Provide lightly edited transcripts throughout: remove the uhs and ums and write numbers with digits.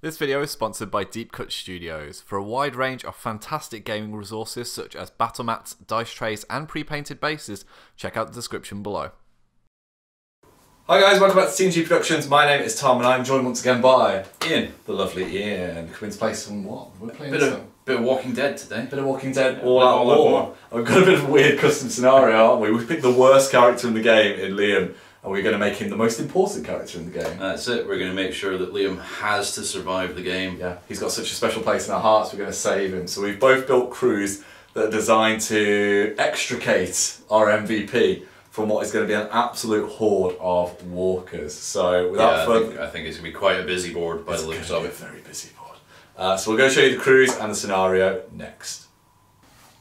This video is sponsored by Deep Cut Studios. For a wide range of fantastic gaming resources such as battle mats, dice trays and pre-painted bases, check out the description below. Hi guys, welcome back to TNG Productions. My name is Tom and I'm joined once again by Iain. the lovely Iain. Come in to play some what? We're playing Bit of Walking Dead today. Bit of Walking Dead, all out war. We've got a bit of a weird custom scenario, aren't we? We've picked the worst character in the game in Liam, and we're going to make him the most important character in the game. That's it, we're going to make sure that Liam has to survive the game. Yeah, he's got such a special place in our hearts, we're going to save him. So we've both built crews that are designed to extricate our MVP from what is going to be an absolute horde of walkers. So without further... I think it's going to be quite a busy board by the looks of it. It's a very busy board. So we'll go show you the crews and the scenario next.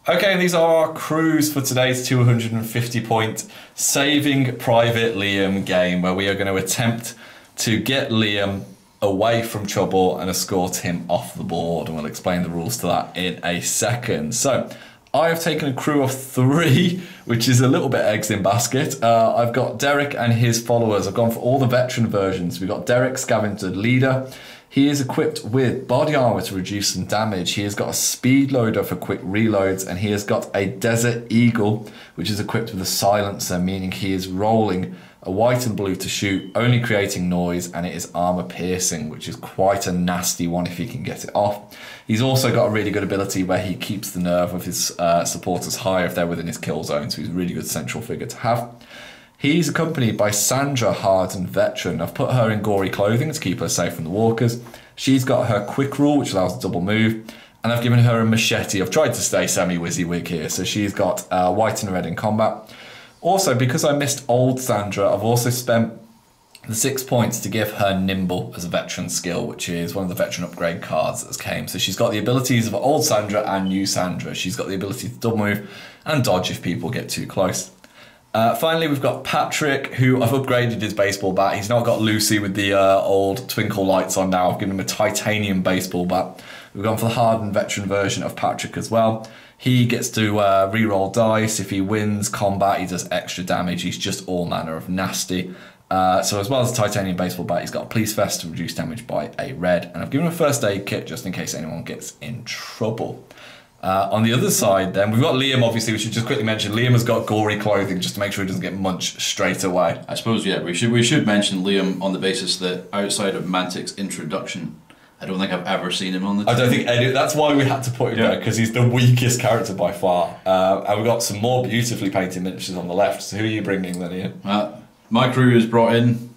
Okay, and these are our crews for today's 250 point Saving Private Liam game, where we are going to attempt to get Liam away from trouble and escort him off the board, and we'll explain the rules to that in a second. So I have taken a crew of 3, which is a little bit eggs in basket. I've got Derek and his followers. I've gone for all the veteran versions. We've got Derek, Scavenger Leader. He is equipped with body armor to reduce some damage. He has got a speed loader for quick reloads, and he has got a Desert Eagle, which is equipped with a silencer, meaning he is rolling a white and blue to shoot, only creating noise, and it is armor piercing, which is quite a nasty one if he can get it off. He's also got a really good ability where he keeps the nerve of his supporters high if they're within his kill zone, so he's a really good central figure to have. He's accompanied by Sandra, hardened veteran. I've put her in gory clothing to keep her safe from the walkers. She's got her quick rule, which allows a double move, and I've given her a machete. I've tried to stay semi-WYSIWYG here, so she's got white and red in combat. Also, because I missed old Sandra, I've also spent the 6 points to give her Nimble as a veteran skill, which is one of the veteran upgrade cards that came. So she's got the abilities of old Sandra and new Sandra. She's got the ability to double move and dodge if people get too close. Finally, we've got Patrick, who I've upgraded his baseball bat. He's not got Lucy with the old twinkle lights on now. I've given him a titanium baseball bat. We've gone for the hardened veteran version of Patrick as well. He gets to re-roll dice. If he wins combat, he does extra damage. He's just all manner of nasty. So as well as the titanium baseball bat, he's got a police vest to reduce damage by a red. And I've given him a first aid kit just in case anyone gets in trouble. On the other side then, we've got Liam, obviously. We should just quickly mention Liam has got gory clothing just to make sure he doesn't get munched straight away. I suppose, yeah, we should mention Liam on the basis that outside of Mantic's introduction, I don't think I've ever seen him on the team. I don't think any, that's why we had to put him there, because he's the weakest character by far. And we've got some more beautifully painted miniatures on the left. So who are you bringing then, Iain? My crew is brought in.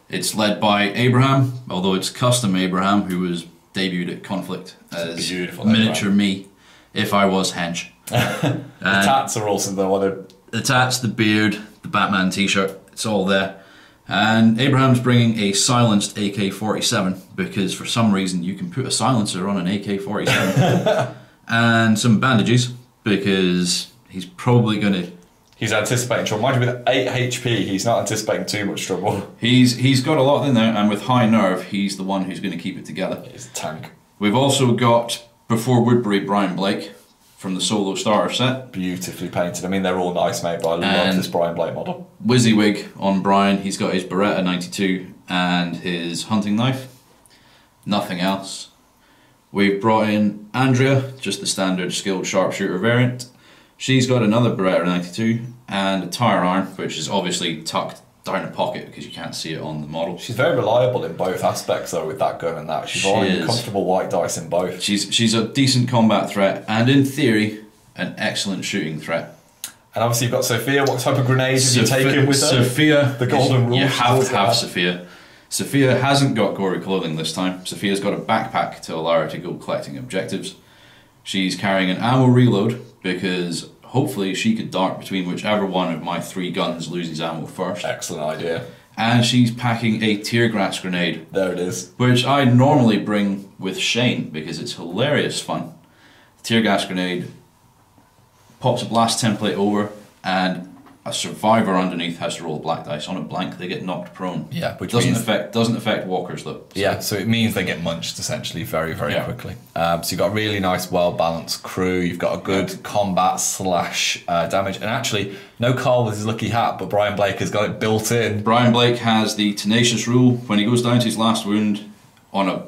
It's led by Abraham, although it's custom Abraham, who was debuted at Conflict as beautiful miniature me, if I was hench. The tats are also the one. The tats, the beard, the Batman t-shirt, it's all there. And Abraham's bringing a silenced AK-47 because for some reason you can put a silencer on an AK-47. And some bandages because he's probably going to... He's anticipating trouble. Mind you, with 8 HP, he's not anticipating too much trouble. He's got a lot in there, and with high nerve, he's the one who's going to keep it together. He's a tank. We've also got, before Woodbury, Brian Blake from the Solo Starter set. Beautifully painted. I mean, they're all nice, mate, but I love this Brian Blake model. WYSIWYG on Brian. He's got his Beretta 92 and his hunting knife. Nothing else. We've brought in Andrea, just the standard skilled sharpshooter variant. She's got another Beretta 92 and a tire iron, which is obviously tucked down a pocket because you can't see it on the model. She's very reliable in both aspects though, with that gun and that. She's rolling comfortable white dice in both. She's a decent combat threat and in theory an excellent shooting threat. And obviously you've got Sophia. What type of grenade have you taken with her? Sophia, the golden rule. You have to have Sophia. Sophia hasn't got gory clothing this time. Sophia's got a backpack to allow her to go collecting objectives. She's carrying an ammo reload because hopefully she could dart between whichever one of my 3 guns loses ammo first. Excellent idea. And she's packing a tear gas grenade. There it is. Which I normally bring with Shane because it's hilarious fun. The tear gas grenade pops a blast template over and a survivor underneath has to roll black dice. On a blank they get knocked prone. Yeah, which doesn't affect walkers though. So. Yeah, so it means they get munched essentially very quickly. So you've got a really nice, well balanced crew. You've got a good combat / damage, and actually no Carl with his lucky hat, but Brian Blake has got it built in. Brian Blake has the tenacious rule. When he goes down to his last wound on a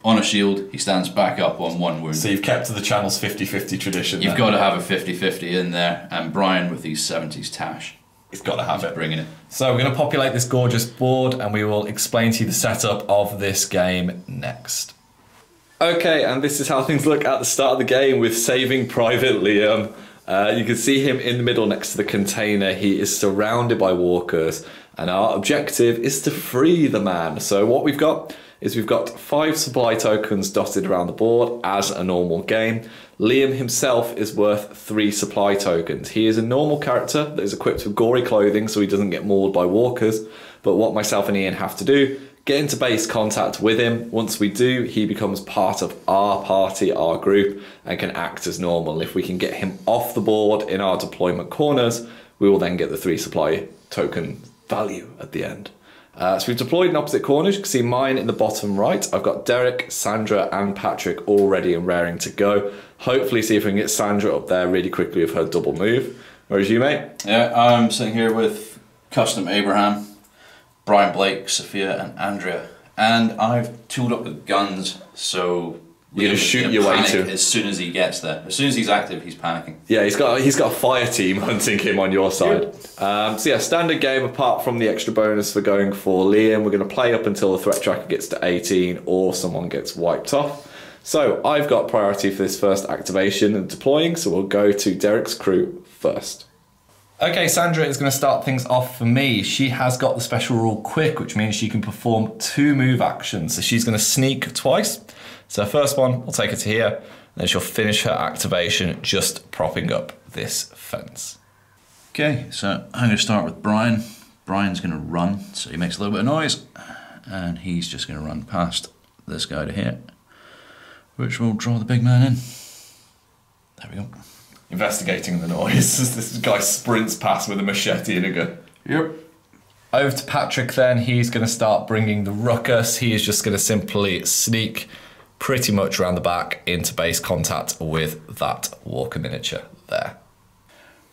on a shield, he stands back up on 1 wound. So you've kept to the channel's 50-50 tradition. You've got to have a 50-50 in there, and Brian with these 70s tash. He's got to have it. Bringing it. So we're going to populate this gorgeous board, and we will explain to you the setup of this game next. Okay, and this is how things look at the start of the game with Saving Private Liam. You can see him in the middle next to the container. He is surrounded by walkers, and our objective is to free the man. So what we've got is we've got 5 supply tokens dotted around the board as a normal game. Liam himself is worth 3 supply tokens. He is a normal character that is equipped with gory clothing so he doesn't get mauled by walkers. But what myself and Iain have to do, get into base contact with him. Once we do, he becomes part of our party, our group, and can act as normal. If we can get him off the board in our deployment corners, we will then get the 3 supply token value at the end. So we've deployed in opposite corners. You can see mine in the bottom right. I've got Derek, Sandra and Patrick all ready and raring to go. Hopefully see if we can get Sandra up there really quickly with her double move. Whereas you, mate? Yeah, I'm sitting here with Custom Abraham, Brian Blake, Sophia and Andrea. And I've tooled up the guns, so you're going to shoot your way to as soon as he gets there. As soon as he's active, he's panicking. Yeah, he's got a fire team hunting him on your side. So yeah, standard game apart from the extra bonus for going for Liam. We're going to play up until the threat tracker gets to 18 or someone gets wiped off. So I've got priority for this first activation and deploying, so we'll go to Derek's crew first. Okay, Sandra is going to start things off for me. She has got the special rule quick, which means she can perform 2 move actions. So she's going to sneak twice. So first one, we'll take her to here, then she'll finish her activation just propping up this fence. Okay, so I'm going to start with Brian. Brian's going to run, so he makes a little bit of noise, and he's just going to run past this guy to here, which will draw the big man in. There we go. Investigating the noise as this guy sprints past with a machete and a gun. Yep. Over to Patrick then, he's going to start bringing the ruckus. He is just going to simply sneak pretty much around the back into base contact with that walker miniature there.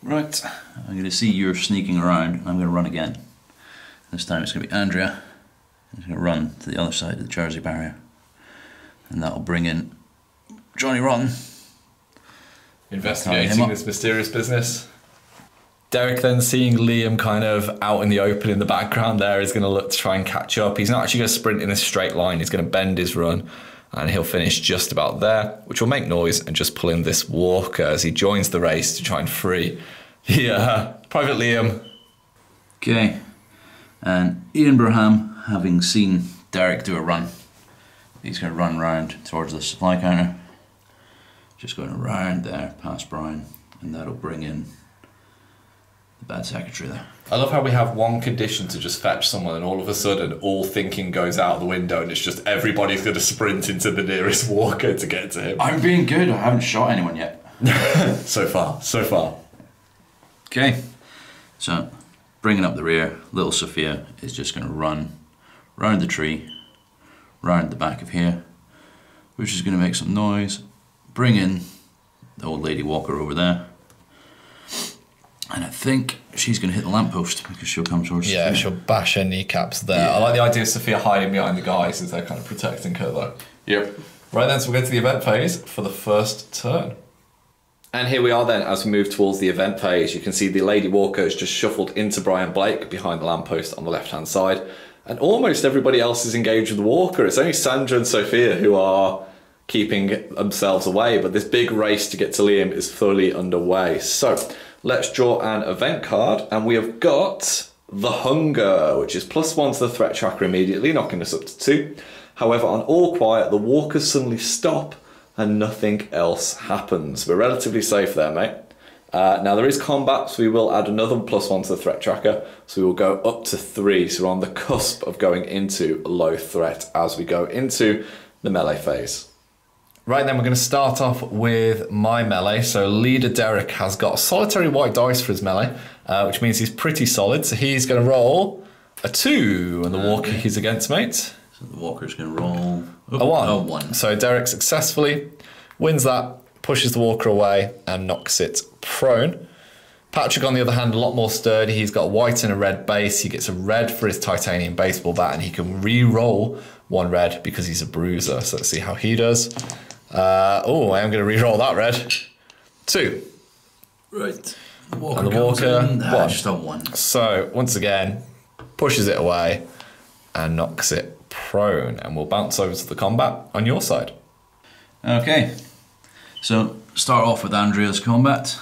Right, I'm going to see you're sneaking around. I'm going to run again. This time it's going to be Andrea. I'm going to run to the other side of the Jersey barrier. And that'll bring in Johnny Rotten. Investigating this mysterious business. Derek then, seeing Liam kind of out in the open in the background there, is going to look to try and catch up. He's not actually going to sprint in a straight line. He's going to bend his run. And he'll finish just about there, which will make noise and just pull in this walker as he joins the race to try and free the Private Liam. Okay, and Iain Braham, having seen Derek do a run, he's going to run round towards the supply counter. Just going around there, past Brian, and that'll bring in the bad secretary there. I love how we have one condition to just fetch someone and all of a sudden all thinking goes out the window and it's just everybody's going to sprint into the nearest walker to get to him. I'm being good, I haven't shot anyone yet. So far, so far. Okay, so bringing up the rear, little Sophia is just going to run round the tree, round the back of here, which is going to make some noise, bring in the old lady walker over there. And I think she's going to hit the lamppost because she'll come towards Yeah, Sophia. she'll bash her kneecaps there. Yeah. I like the idea of Sophia hiding behind the guys as they're kind of protecting her though. Yep. Right then, so we'll go to the event phase for the first turn. And here we are then, as we move towards the event phase. You can see the Lady Walker has just shuffled into Brian Blake behind the lamppost on the left-hand side. And almost everybody else is engaged with the Walker. It's only Sandra and Sophia who are keeping themselves away, but this big race to get to Liam is fully underway. So let's draw an event card, and we have got the Hunger, which is +1 to the threat tracker immediately, knocking us up to 2. However, on all quiet, the walkers suddenly stop and nothing else happens. We're relatively safe there, mate. Now there is combat, so we will add another +1 to the threat tracker, so we will go up to 3. So we're on the cusp of going into low threat as we go into the melee phase. Right then, we're going to start off with my melee. So leader Derek has got a solitary white dice for his melee, which means he's pretty solid. So he's going to roll a 2, and the walker he's against, mate. So the walker's going to roll a 1. A 1. So Derek successfully wins that, pushes the walker away, and knocks it prone. Patrick, on the other hand, a lot more sturdy. He's got a white and a red base. He gets a red for his titanium baseball bat, and he can re-roll 1 red because he's a bruiser. So let's see how he does. Oh, I am going to re-roll that red. 2. Right. And the Walker, 1. Just on 1. So once again, pushes it away and knocks it prone. And we'll bounce over to the combat on your side. Okay. So start off with Andrea's combat.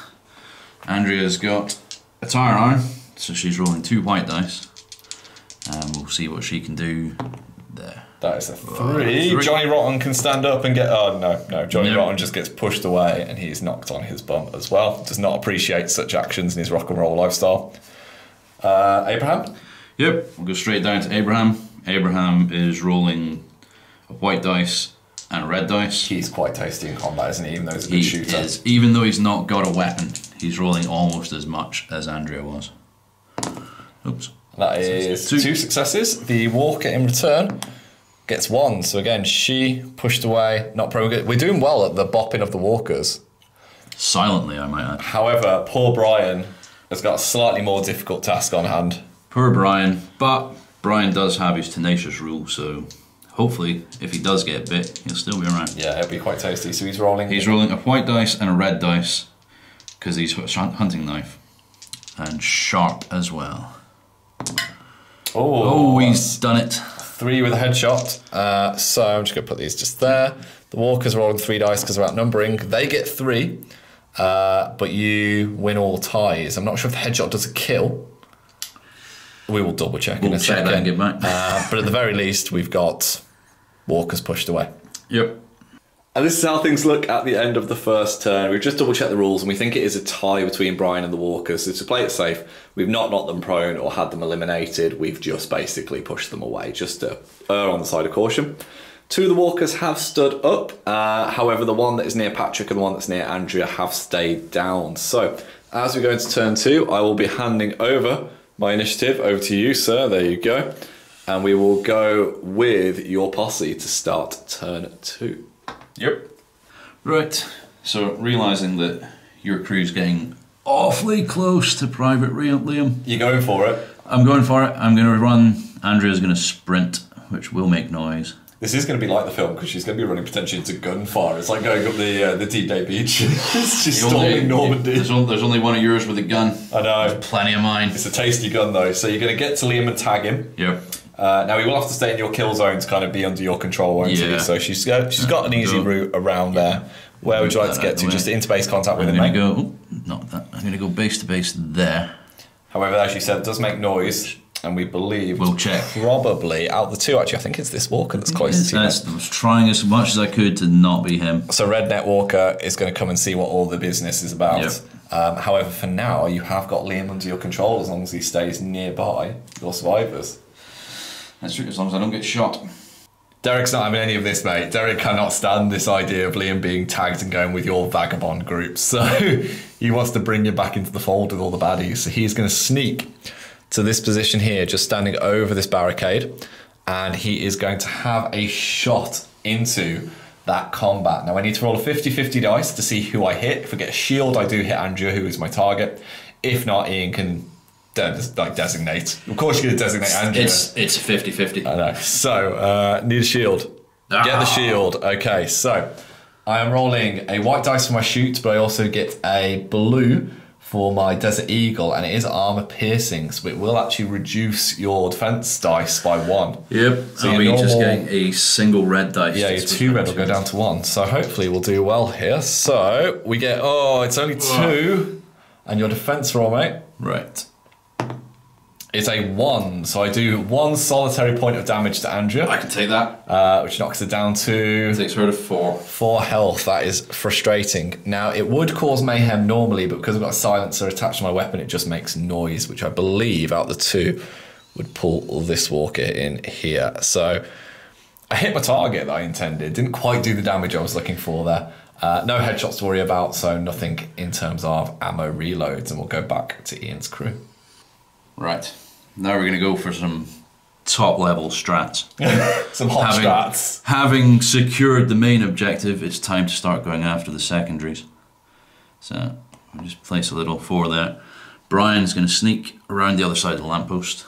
Andrea's got a tire iron, so she's rolling 2 white dice. And we'll see what she can do there. That is a 3. Johnny Rotten can stand up and get... Oh, no. Johnny Rotten just gets pushed away and he's knocked on his bum as well. Does not appreciate such actions in his rock and roll lifestyle. Abraham? Yep, we'll go straight down to Abraham. Abraham is rolling a white dice and a red dice. He's quite tasty in combat, isn't he? Even though he's a good shooter. He is. Even though he's not got a weapon, he's rolling almost as much as Andrea was. Oops. That is 2 successes. The Walker in return gets 1. So again, she pushed away, not prone. We're doing well at the bopping of the Walkers. Silently, I might add. However, poor Brian has got a slightly more difficult task on hand. Poor Brian, but Brian does have his tenacious rule, so hopefully, if he does get bit, he'll still be around. Yeah, it'll be quite tasty. So he's rolling... He's rolling a white dice and a red dice, because he's got a hunting knife. And sharp as well. Oh, he's done it. 3 with a headshot. So I'm just going to put these just there. The Walkers are rolling 3 dice because they're outnumbering. They get 3, but you win all ties. I'm not sure if the headshot does a kill. We will double check in a second. That and get back. But at the very least, we've got Walkers pushed away. Yep. And this is how things look at the end of the first turn. We've just double checked the rules and we think it is a tie between Brian and the Walkers. So to play it safe, we've not knocked them prone or had them eliminated. We've just basically pushed them away, just to err on the side of caution. 2 of the Walkers have stood up. However, the one that is near Patrick and the one that's near Andrea have stayed down. So as we go into turn 2, I will be handing over my initiative over to you, sir. There you go. And we will go with your posse to start turn 2. Yep. Right, so realising that your crew's getting awfully close to Private Liam. You're going for it? I'm going for it. I'm going to run. Andrea's going to sprint, which will make noise. This is going to be like the film because she's going to be running potentially into gunfire. It's like going up the D-Day beach. She's storming Normandy. There's only one of yours with a gun. I know. There's plenty of mine. It's a tasty gun though. So you're going to get to Liam and tag him. Yep. Now he will have to stay in your kill zone to kind of be under your control, won't he? So she's got an easy route around there. Where would you like to get to? Just into base contact with him, mate? Not that. I'm going to go base to base there. However, as you said, it does make noise, and we believe we'll check. Probably out of the 2. Actually, I think it's this Walker that's closest to you. I was trying as much as I could to not be him. So Redneck Walker is going to come and see what all the business is about. Yep. However, for now, you have got Liam under your control as long as he stays nearby your survivors. That's true, as long as I don't get shot. Derek's not having any of this, mate. Derek cannot stand this idea of Liam being tagged and going with your vagabond group. So he wants to bring you back into the fold with all the baddies. So he's going to sneak to this position here, just standing over this barricade. And he is going to have a shot into that combat. Now I need to roll a 50-50 dice to see who I hit. If I get a shield, I do hit Andrea, who is my target. If not, Iain can... designate. Of course you're going to designate Andrea. It's a 50-50. I know. So, need a shield. Get the shield. Okay, so I am rolling a white dice for my shoot, but I also get a blue for my Desert Eagle, and it is armor piercing, so it will actually reduce your defense dice by 1. Yep. So you're just getting a single red dice. Yeah, your 2 red will go down to 1. So hopefully we'll do well here. So we get, it's only 2, and your defense roll, mate. Right. It's a 1, so I do 1 solitary point of damage to Andrea. I can take that. Which knocks it down to... Takes her to 4. 4 health, that is frustrating. Now, it would cause mayhem normally, but because I've got a silencer attached to my weapon, it just makes noise, which I believe, out of the 2, would pull this Walker in here. So, I hit my target that I intended. Didn't quite do the damage I was looking for there. No headshots to worry about, so nothing in terms of ammo reloads, and we'll go back to Ian's crew. Right. Now we're going to go for some top level strats. Some hot strats. Having secured the main objective, it's time to start going after the secondaries. So I'll just place a little 4 there. Brian's going to sneak around the other side of the lamppost,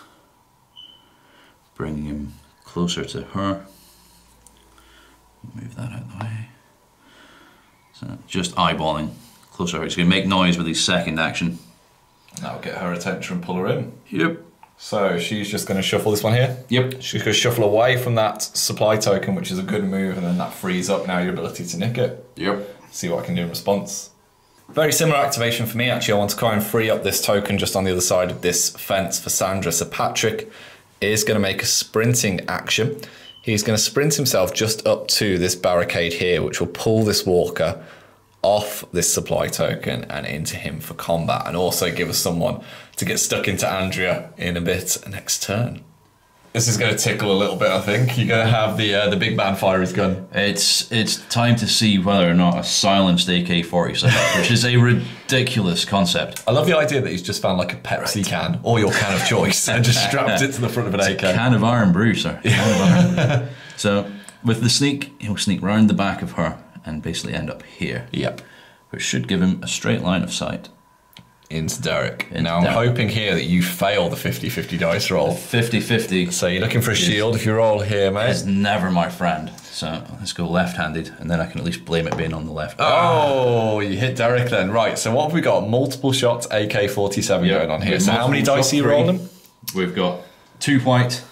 bringing him closer to her. Move that out of the way. So just eyeballing. Closer. He's going to make noise with his second action. That'll get her attention and pull her in. Yep. So she's just going to shuffle this one here. Yep. She's going to shuffle away from that supply token, which is a good move, and then that frees up now your ability to nick it. Yep. See what I can do in response. Very similar activation for me, actually. I want to try and free up this token just on the other side of this fence for Sandra. So Patrick is going to make a sprinting action. He's going to sprint himself just up to this barricade here, which will pull this walker off this supply token and into him for combat, and also give us someone to get stuck into Andrea in a bit next turn. This is going to tickle a little bit, I think. You're going to have the big man fire his gun. It's time to see whether or not a silenced AK-47, which is a ridiculous concept. I love the idea that he's just found like a Pepsi can, or your can of choice, and just strapped it to the front of an AK. Can of Iron Brew, sir. Can of Iron Brew. So with the sneak, he'll sneak round the back of her and basically end up here. Yep. Which should give him a straight line of sight. Into Derek. Now I'm hoping here that you fail the 50-50 dice roll. 50-50. So you're looking for a shield if you roll here, mate. It's never my friend. So let's go left-handed, and then I can at least blame it being on the left. Oh, you hit Derek then. Right, so what have we got? Multiple shots AK-47 going on here. So how many dice are you rolling? We've got 2 white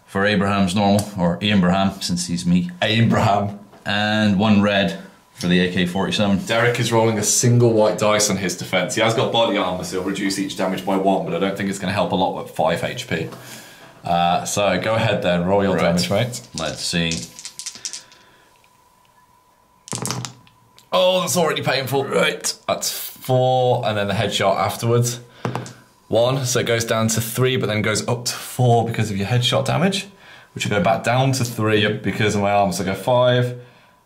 for Abraham's normal, or Abraham, since he's me. Abraham. And 1 red for the AK-47. Derek is rolling a single white dice on his defense. He has got body armor, so he'll reduce each damage by 1, but I don't think it's going to help a lot with 5 HP. So go ahead then, roll your damage, mate. Let's see. Oh, that's already painful. Right. That's 4, and then the headshot afterwards. 1, so it goes down to 3, but then goes up to 4 because of your headshot damage, which will go back down to 3 because of my armor. So go 5.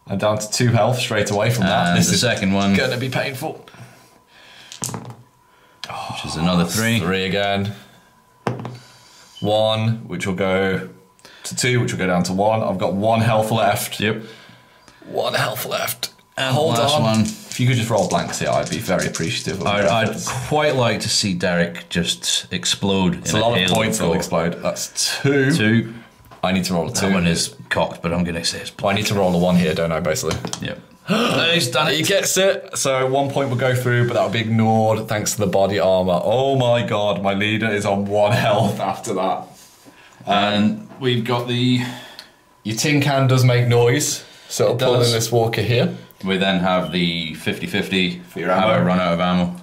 I'm down to 2 health straight away from that. This is the second one. Gonna be painful. Which is another 3. 3 again. 1, which will go to 2, which will go down to 1. I've got 1 health left. Yep. 1 health left. And hold last on. one. If you could just roll blanks here, I'd be very appreciative of I'd quite like to see Derek just explode. It's a lot of points that will explode. That's 2. 2. I need to roll a 2. That one is cocked, but I'm going to say it's... I need to roll a 1 here, don't I, basically? Yep. He's done it. He gets it. So 1 point will go through, but that will be ignored thanks to the body armor. Oh my god, my leader is on 1 health after that. And we've got the... Your tin can does make noise, so it'll pull in this walker here. We then have the 50-50 for your ammo. Run out of ammo.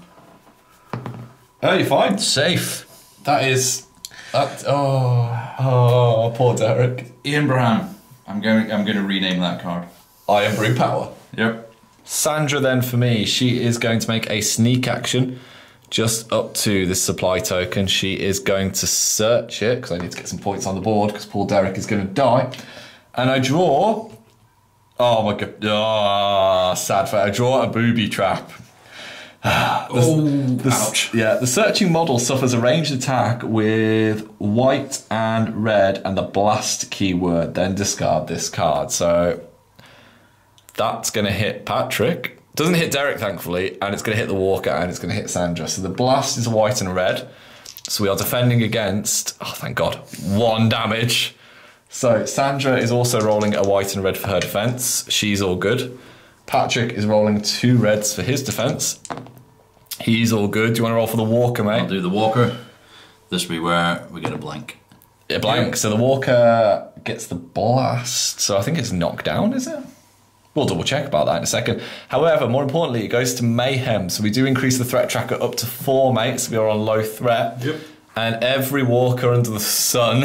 Oh, you're fine. Safe. That is... Oh, poor Derek. Abraham. I'm going to rename that card. Iron Brew Power. Yep. Sandra then for me, she is going to make a sneak action just up to this supply token. She is going to search it because I need to get some points on the board because poor Derek is going to die. And I draw... Oh my god. Oh, sad fact. I draw a booby trap. Ouch. Yeah, the searching model suffers a ranged attack with white and red and the blast keyword, then discard this card. So that's going to hit Patrick. Doesn't hit Derek, thankfully, and it's going to hit the walker and it's going to hit Sandra. So the blast is white and red. So we are defending against, oh thank god, 1 damage. So Sandra is also rolling a white and red for her defense. She's all good. Patrick is rolling 2 reds for his defense. He's all good. Do you want to roll for the walker, mate? I'll do the walker. This will be where we get a blank. A blank. So the walker gets the blast. So I think it's knocked down, is it? We'll double check about that in a second. However, more importantly, it goes to mayhem. So we do increase the threat tracker up to 4, mates. We are on low threat. Yep. And every walker under the sun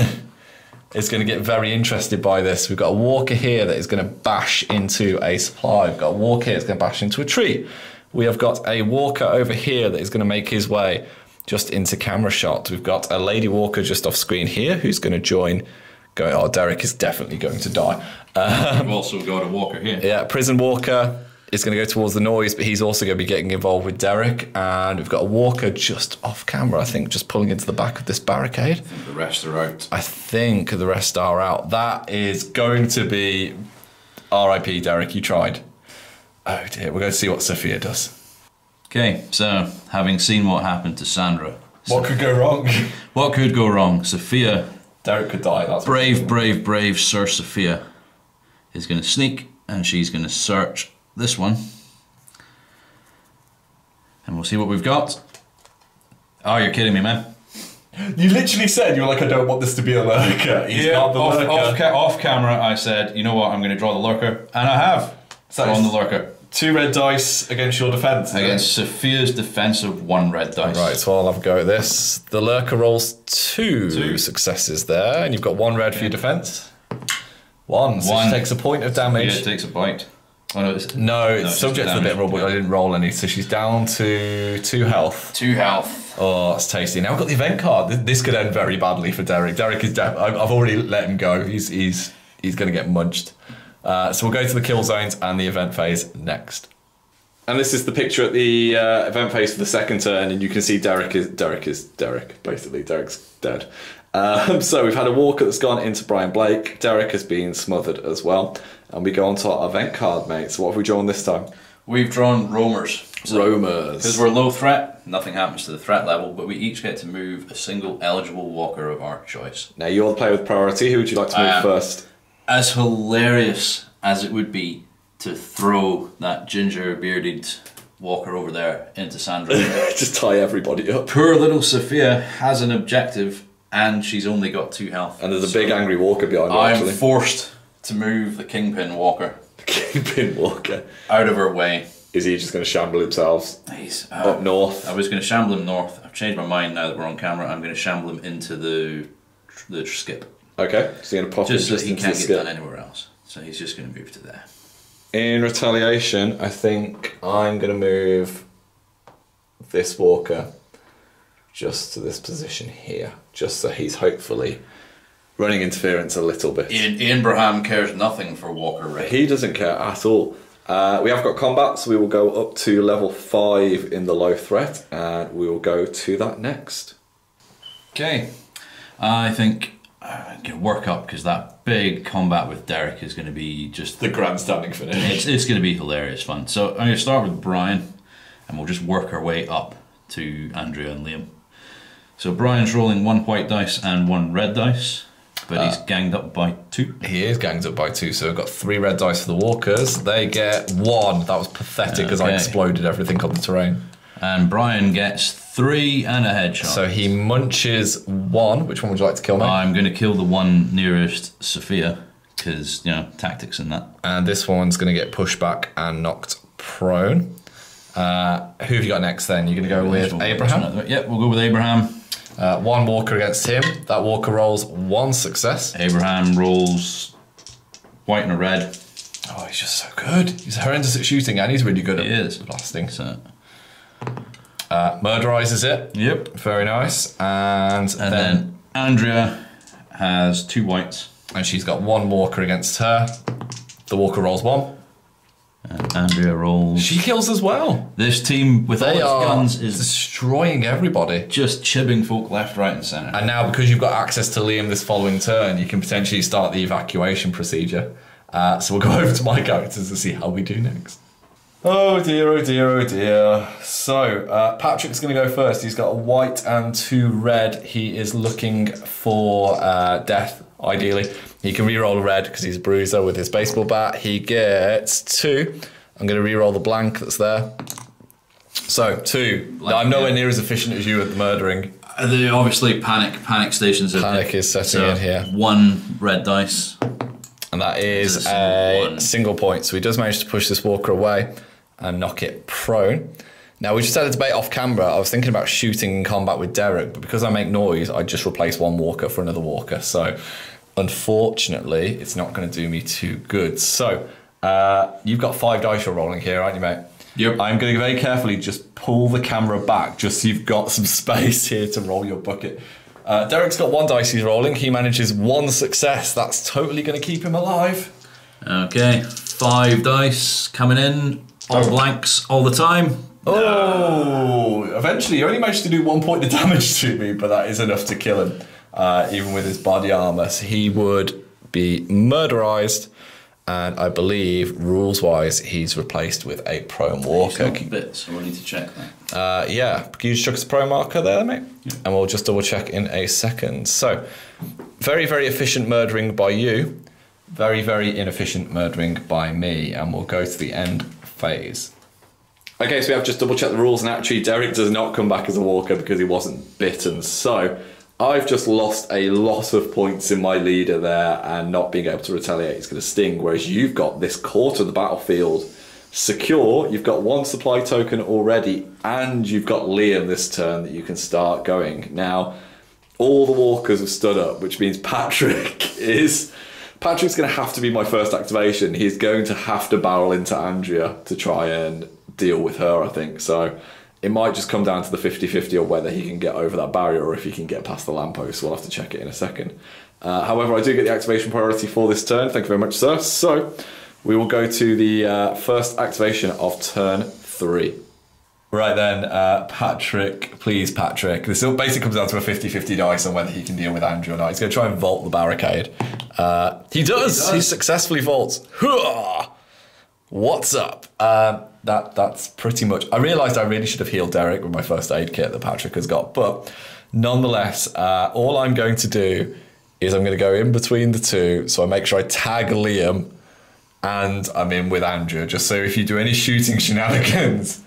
is going to get very interested by this. We've got a walker here that is going to bash into a supply. We've got a walker here that's going to bash into a tree. We have got a walker over here that is going to make his way just into camera shot. We've got a lady walker just off screen here who's going to join. Oh, Derek is definitely going to die. We've also got a walker here. Yeah, prison walker is going to go towards the noise, but he's also going to be getting involved with Derek. And we've got a walker just off camera, I think, just pulling into the back of this barricade. I think the rest are out. I think the rest are out. That is going to be RIP, Derek, you tried. Oh dear, we're going to see what Sophia does. Okay, so having seen what happened to Sandra. What could go wrong? What could go wrong? Sophia. Derek could die. That's brave Sir Sophia is going to sneak, and she's going to search this one. And we'll see what we've got. Oh, you're kidding me, man. You literally said, you were like, I don't want this to be a lurker. He's got the lurker. Off camera, I said, you know what, I'm going to draw the lurker. And I have drawn the lurker. 2 red dice against your defence. Against Sophia's defence of 1 red dice. Right, so I'll have a go at this. The lurker rolls 2 successes there, and you've got 1 red for your defence. 1, so she takes a point of damage. Sophia takes a bite. Oh, no, it's subject to the bit roll, but I didn't roll any, so she's down to 2 health. 2 health. Oh, that's tasty. Now I've got the event card. This could end very badly for Derek. Derek is I've already let him go. He's going to get munched. So we'll go to the kill zones and the event phase next. And this is the picture at the event phase for the second turn, and you can see Derek is Derek, basically. Derek's dead. So we've had a walker that's gone into Brian Blake. Derek has been smothered as well. And we go on to our event card, mate. So what have we drawn this time? We've drawn roamers. Roamers. Because we're low threat, nothing happens to the threat level, but we each get to move a single eligible walker of our choice. Now you're the player with priority. Who would you like to move first? As hilarious as it would be to throw that ginger bearded walker over there into Sandra. Just tie everybody up. Poor little Sophia has an objective and she's only got 2 health. And there's a big angry walker behind her, actually. I'm forced to move the Kingpin walker. The Kingpin walker? Out of her way. Is he just going to shamble himself He's up north? I was going to shamble him north. I've changed my mind now that we're on camera. I'm going to shamble him into the skip. Okay, so you're going to pop just him so he into can't the get skip. done anywhere else. So he's just going to move to there. In retaliation, I think I'm going to move this walker just to this position here, just so he's hopefully running interference a little bit. Iain Braham cares nothing for walker rate. He doesn't care at all. We have got combat, so we will go up to level 5 in the low threat, and we will go to that next. Okay, I think I can work up because that big combat with Derek is going to be just The grandstanding finish. It's going to be hilarious fun. So I'm going to start with Brian, and we'll just work our way up to Andrea and Liam. So Brian's rolling 1 white dice and 1 red dice. But he's ganged up by 2. He is ganged up by 2, so we've got 3 red dice for the walkers. They get 1. That was pathetic as I exploded everything on the terrain. And Brian gets 3 and a headshot. So he munches 1. Which one would you like to kill, mate? I'm going to kill the one nearest Sophia, because, you know, tactics in that. And this one's going to get pushed back and knocked prone. Who have you got next then? You're going to go with Abraham? Yep, we'll go with Abraham. 1 walker against him. That walker rolls 1 success. Abraham rolls white and a red. Oh, he's just so good. He's horrendous at shooting and he's really good at blasting. So. Murderises it. Yep. Very nice. And then Andrea has 2 whites. And she's got 1 walker against her. The walker rolls 1. And Andrea rolls. She kills as well. This team with all its guns is destroying everybody. Just chibbing folk left, right, and centre. And now, because you've got access to Liam this following turn, you can potentially start the evacuation procedure. So we'll go over to my characters to see how we do next. Oh dear, oh dear, oh dear. So, Patrick's going to go first. He's got a white and 2 red. He is looking for death, ideally. He can reroll a red because he's a bruiser with his baseball bat. He gets 2. I'm going to reroll the blank that's there. So, 2. I'm nowhere near as efficient as you at the murdering. Obviously, panic stations. Panic is setting in here. 1 red dice. And that is a single point. So he does manage to push this walker away and knock it prone. Now, we just had a debate off camera. I was thinking about shooting in combat with Derek, but because I make noise, I just replace 1 walker for another walker. So, unfortunately, it's not going to do me too good. So, you've got 5 dice you're rolling here, aren't you, mate? Yep. I'm going to very carefully just pull the camera back just so you've got some space here to roll your bucket. Derek's got 1 dice he's rolling. He manages 1 success. That's totally going to keep him alive. Okay, 5 dice coming in. All blanks all the time. Oh, eventually you only managed to do 1 point of damage to me, but that is enough to kill him, even with his body armor. So he would be murderized, and I believe, rules-wise, he's replaced with a prone walker. Bit, so we'll need to check that. Yeah, can you just chuck us a pro marker there, mate? Yeah. And we'll just double check in a second. So, very, very efficient murdering by you. Very, very inefficient murdering by me, and we'll go to the end phase. Okay, so we have just double checked the rules, and actually Derek does not come back as a walker because he wasn't bitten. So I've just lost a lot of points in my leader there, and not being able to retaliate is going to sting, whereas you've got this quarter of the battlefield secure. You've got one supply token already, and you've got Liam this turn that you can start going. Now, all the walkers have stood up, which means Patrick's going to have to be my first activation. He's going to have to barrel into Andrea to try and deal with her, I think. So it might just come down to the 50-50 or whether he can get over that barrier or if he can get past the lamppost. We'll have to check it in a second. However, I do get the activation priority for this turn. Thank you very much, sir. So we will go to the first activation of turn 3. Right then, Patrick, please, Patrick. This basically comes down to a 50-50 dice on whether he can deal with Andrew or not. He's going to try and vault the barricade. He does. He successfully vaults. Hooah! What's up? That's pretty much... I realised I really should have healed Derek with my first aid kit that Patrick has got. But nonetheless, all I'm going to do is I'm going to go in between the two. So I make sure I tag Liam and I'm in with Andrew. Just so if you do any shooting shenanigans...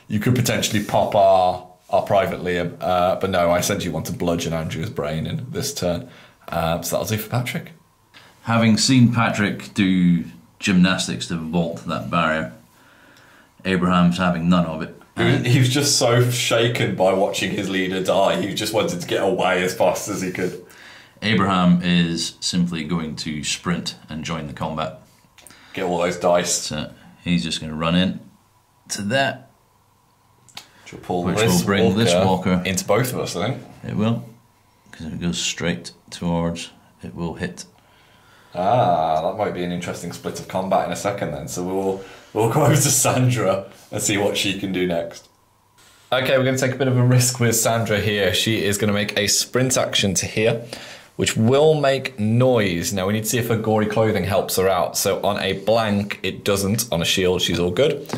You could potentially pop our private Liam, but no, I essentially want to bludgeon Andrew's brain in this turn. So that'll do for Patrick. Having seen Patrick do gymnastics to vault that barrier, Abraham's having none of it. He was just so shaken by watching his leader die, he just wanted to get away as fast as he could. Abraham is simply going to sprint and join the combat. Get all those dice. So he's just going to run in to that. Which will pull which will bring this walker into both of us, I think. It will, because if it goes straight towards, it will hit. That might be an interesting split of combat in a second then. So we'll go over to Sandra and see what she can do next. Okay, we're going to take a bit of a risk with Sandra here. She is going to make a sprint action to here, which will make noise. Now we need to see if her gory clothing helps her out. So on a blank, it doesn't. On a shield, she's all good.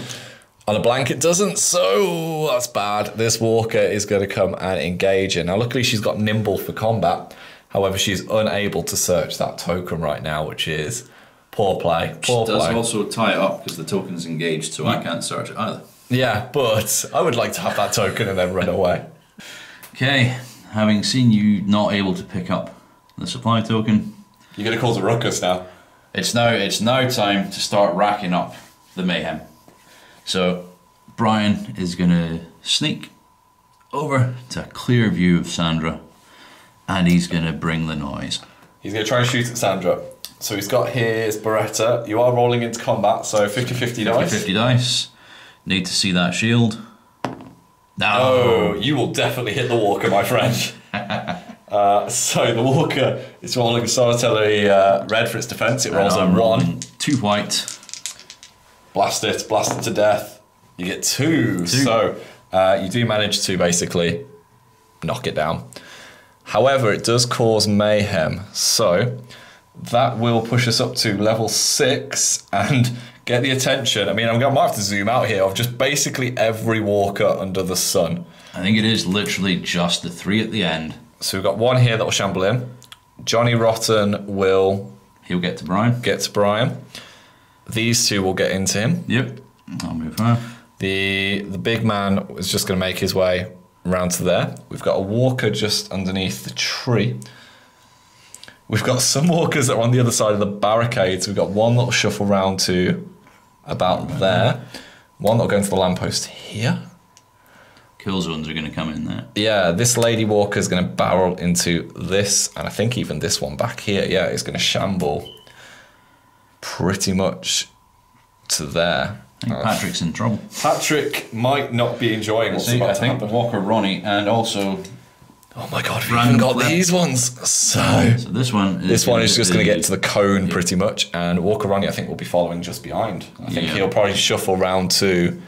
On a blank, it doesn't, so that's bad. This walker is going to come and engage her. Now, luckily, she's got nimble for combat. However, she's unable to search that token right now, which is poor play. Poor play. Does play. Also tie it up because the token's engaged, so I can't search it either. Yeah, but I would like to have that token and then run away. Okay, having seen you not able to pick up the supply token, you're going to cause a ruckus now. It's now time to start racking up the mayhem. So Brian is going to sneak over to a clear view of Sandra, and he's going to bring the noise. He's going to try and shoot at Sandra. So he's got his Beretta. You are rolling into combat, so 50-50 dice. 50-50 dice. Need to see that shield. No! Oh, you will definitely hit the walker, my friend. So the walker is rolling solitary red for its defense. It rolls a 1. 2 white. Blast it to death. You get 2. So you do manage to basically knock it down. However, it does cause mayhem. So that will push us up to level 6 and get the attention. I mean, I might have to zoom out here of just basically every walker under the sun. I think it is literally just the 3 at the end. So we've got 1 here that will shamble in. Johnny Rotten will... He'll get to Brian. These 2 will get into him. Yep. I'll move her. The big man is just going to make his way around to there. We've got a walker just underneath the tree. We've got some walkers that are on the other side of the barricades. We've got 1 that will shuffle round to about there. 1 that will go into the lamppost here. Kill zones are going to come in there. Yeah, this lady walker is going to barrel into this, and I think even this one back here, yeah, is going to shamble pretty much to there. I think Patrick's in trouble. Patrick might not be enjoying what's about to happen. Walker Ronnie and also... Oh my god, we've even got these ones. So this one is just going to get to the cone pretty much, and Walker Ronnie I think will be following just behind. I think he'll probably shuffle round to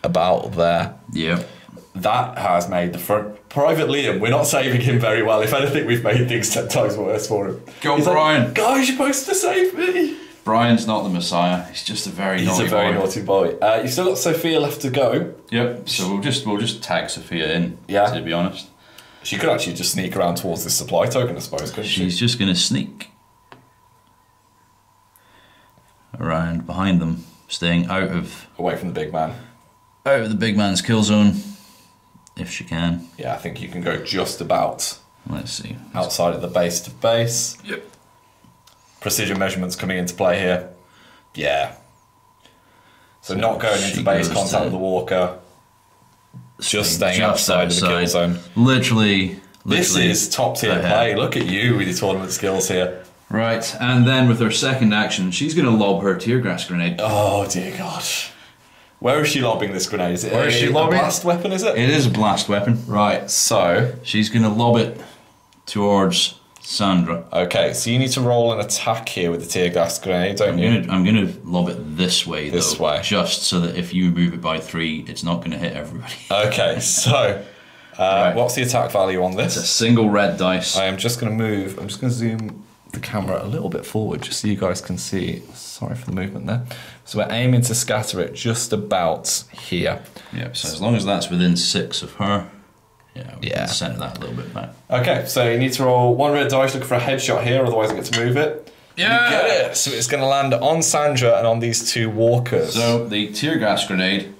about there. Yeah. That has made the front... Private Liam, we're not saving him very well. If anything, we've made things 10 times worse for him. Go, Brian. Like, guys, you're supposed to save me. Brian's not the Messiah. He's just a very naughty boy. You've still got Sophia left to go. Yep. So we'll just tag Sophia in. Yeah. To be honest, she could actually just sneak around towards this supply token, I suppose. Couldn't she? She's just going to sneak around behind them, staying out of Away from the big man. the big man's kill zone, if she can. Yeah, I think you can go just about Let's see. outside of the base to base. Yep. Precision measurements coming into play here. Yeah. So not going she into base goes contact to- with the walker. Just staying Just outside of the kill zone. Literally. This is top tier ahead. play. Look at you with your tournament skills here. Right, and then with her second action, she's going to lob her tear gas grenade. Oh dear God. Where is she lobbing this grenade? Is it Where is she a lobbing? blast weapon, is it? It is a blast weapon. Right, so... She's going to lob it towards Sandra. Okay, so you need to roll an attack here with the tear gas grenade, don't you? I'm gonna lob it this way, though. This way. Just so that if you move it by 3, it's not going to hit everybody. Okay, so... What's the attack value on It's a this? single red dice. I am just going to move... I'm just going to zoom the camera a little bit forward just so you guys can see. Sorry for the movement there. So we're aiming to scatter it just about here. Yep, so as long as that's within 6 of her, we Yeah. can centre that a little bit back. Okay, so you need to roll 1 red dice looking for a headshot here, otherwise I get to move it. Yeah. You get it! So it's going to land on Sandra and on these 2 walkers. So the tear gas grenade,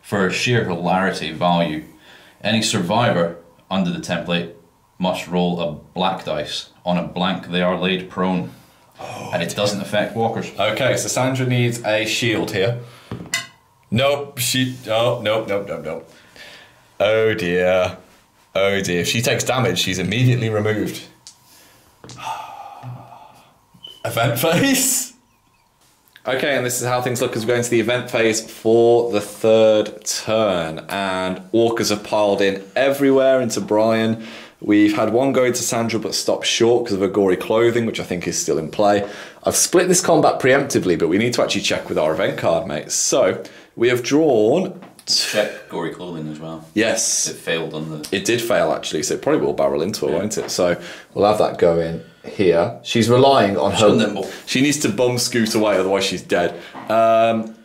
for sheer hilarity value, any survivor under the template must roll a black dice. On a blank, they are laid prone. And it doesn't affect walkers. Okay, so Sandra needs a shield here. Nope, nope. Oh dear. Oh dear. If she takes damage, she's immediately removed. Event phase. Okay, and this is how things look as we go into the event phase for the 3rd turn. And walkers have piled in everywhere into Brian. We've had one go into Sandra but stopped short because of her gory clothing, which I think is still in play. I've split this combat preemptively, but we need to actually check with our event card, mates. So, we have drawn... Check gory clothing as well. Yes. It failed on the... It did fail, actually, so it probably will barrel into her, won't it? So, we'll have that go in here. She's relying on her... nimble. She needs to bum scoot away, otherwise she's dead.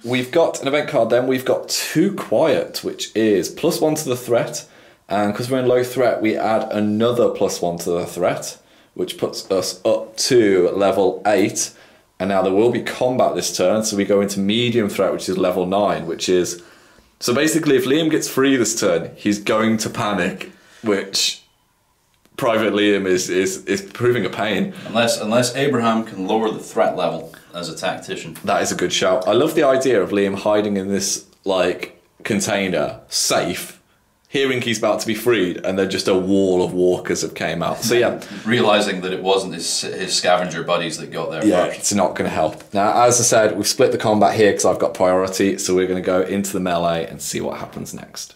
We've got an event card then. We've got 2 quiet, which is +1 to the threat. And because we're in low threat, we add another +1 to the threat, which puts us up to level 8. And now there will be combat this turn, so we go into medium threat, which is level 9, which is... So basically, if Liam gets free this turn, he's going to panic, which Private Liam is proving a pain. Unless Abraham can lower the threat level as a tactician. That is a good shout. I love the idea of Liam hiding in this, like, container, safe, hearing he's about to be freed, and then just a wall of walkers have came out. So yeah. Realising that it wasn't his scavenger buddies that got there first. It's not going to help. Now, as I said, we've split the combat here because I've got priority, so we're going to go into the melee and see what happens next.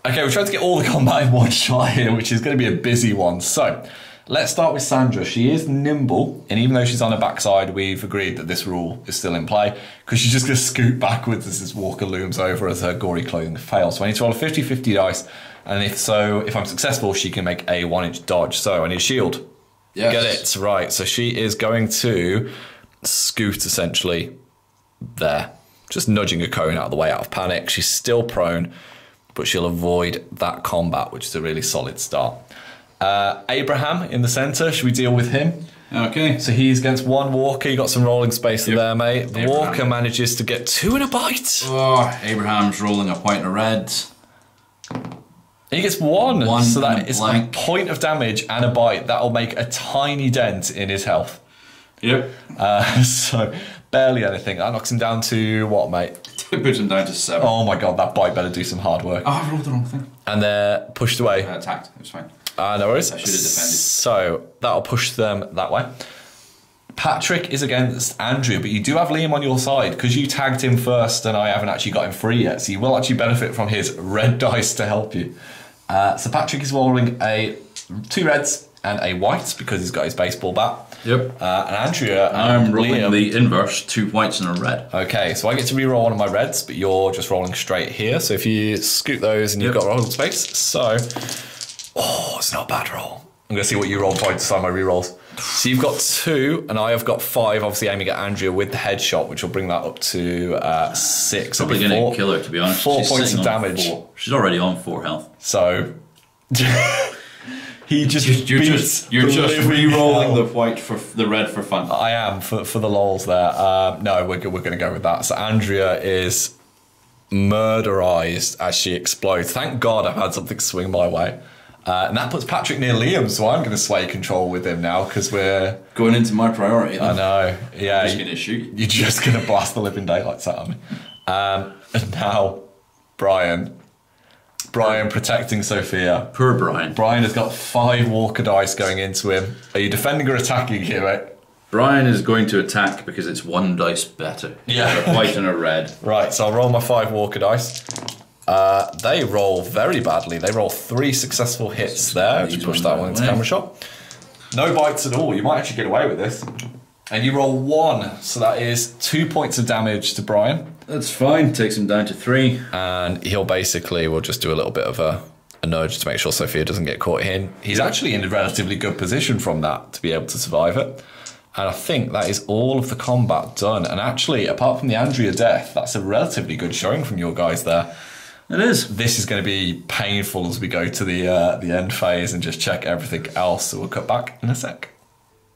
Okay, we're trying to get all the combat in one shot here, which is going to be a busy one. So, let's start with Sandra. She is nimble, and even though she's on her backside, we've agreed that this rule is still in play, because she's just going to scoot backwards as this walker looms over as her gory clothing fails. So I need to roll a 50-50 dice, and if I'm successful, she can make a 1-inch dodge. So I need a shield. Yes. Get it, right. So she is going to scoot essentially there, just nudging a cone out of the way out of panic. She's still prone, but she'll avoid that combat, which is a really solid start. Abraham in the centre, should we deal with him? Okay. So he's against 1 walker, you got some rolling space Yep. there, mate. The Abraham. walker manages to get 2 and a bite. Oh, Abraham's rolling a white and a red. He gets 1, One so and that a is blank. a point of damage and a bite. That'll make a tiny dent in his health. Yep. So barely anything. That knocks him down to what, mate? Puts him down to 7. Oh my god, that bite better do some hard work. Oh, I rolled the wrong thing. And they're pushed away. Attacked. It was fine. No worries. I should have defended. So that'll push them that way. Patrick is against Andrew, but you do have Liam on your side because you tagged him first and I haven't actually got him free yet, so you will actually benefit from his red dice to help you. So Patrick is rolling 2 reds and a white because he's got his baseball bat. Yep. And Andrea and I'm rolling Liam. the inverse, 2 whites and a red. Okay, so I get to re-roll one of my reds, but you're just rolling straight here. So if you scoot those and you've got rolling space, so... Oh, it's not a bad roll. I'm going to see what you roll before I decide my re-rolls. So you've got 2, and I have got 5, obviously aiming at Andrea with the headshot, which will bring that up to 6. Probably going to kill her, to be honest. 4 She's points sitting of on damage. 4. She's already on 4 health. So... He just You're beats just the living re-rolling hell. the white for the red for fun. I am for the lols there. No, we're going to go with that. So Andrea is murderized as she explodes. Thank God I've had something swing my way. And that puts Patrick near Liam, so I'm going to sway control with him now because we're... Going into my priority then. I know, yeah. I'm just going to shoot you. You're just going to blast the living daylights out of me. And now, Brian protecting Sophia. Poor Brian. Brian has got 5 walker dice going into him. Are you defending or attacking here, mate? Brian is going to attack because it's 1 dice better. Yeah. A white and a red. Right, so I'll roll my 5 walker dice. They roll very badly. They roll 3 successful hits there. Just push that one into camera shot. No bites at all. You might actually get away with this. And you roll 1, so that is 2 points of damage to Brian. That's fine. Takes him down to 3. And we'll just do a little bit of a nudge to make sure Sophia doesn't get caught in. He's actually in a relatively good position from that to be able to survive it. And I think that is all of the combat done. And actually, apart from the Andrea death, that's a relatively good showing from your guys there. It is. This is going to be painful as we go to the end phase and just check everything else. So we'll cut back in a sec.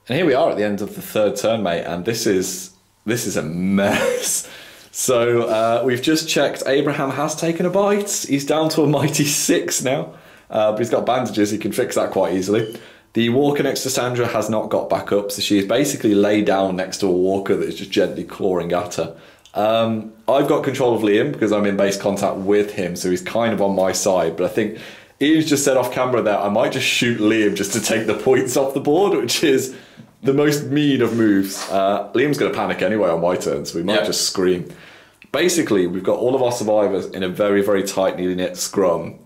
And here we are at the end of the 3rd turn, mate. And this is a mess. So we've just checked. Abraham has taken a bite. He's down to a mighty 6 now. But he's got bandages. He can fix that quite easily. The walker next to Sandra has not got back up. So she is basically laid down next to a walker that is just gently clawing at her. I've got control of Liam because I'm in base contact with him, so he's kind of on my side. But I think Iain's just said off camera there, I might just shoot Liam just to take the points off the board, which is the most mean of moves. Liam's going to panic anyway on my turn, so we might just scream. Basically, we've got all of our survivors in a very, very tightly knit scrum,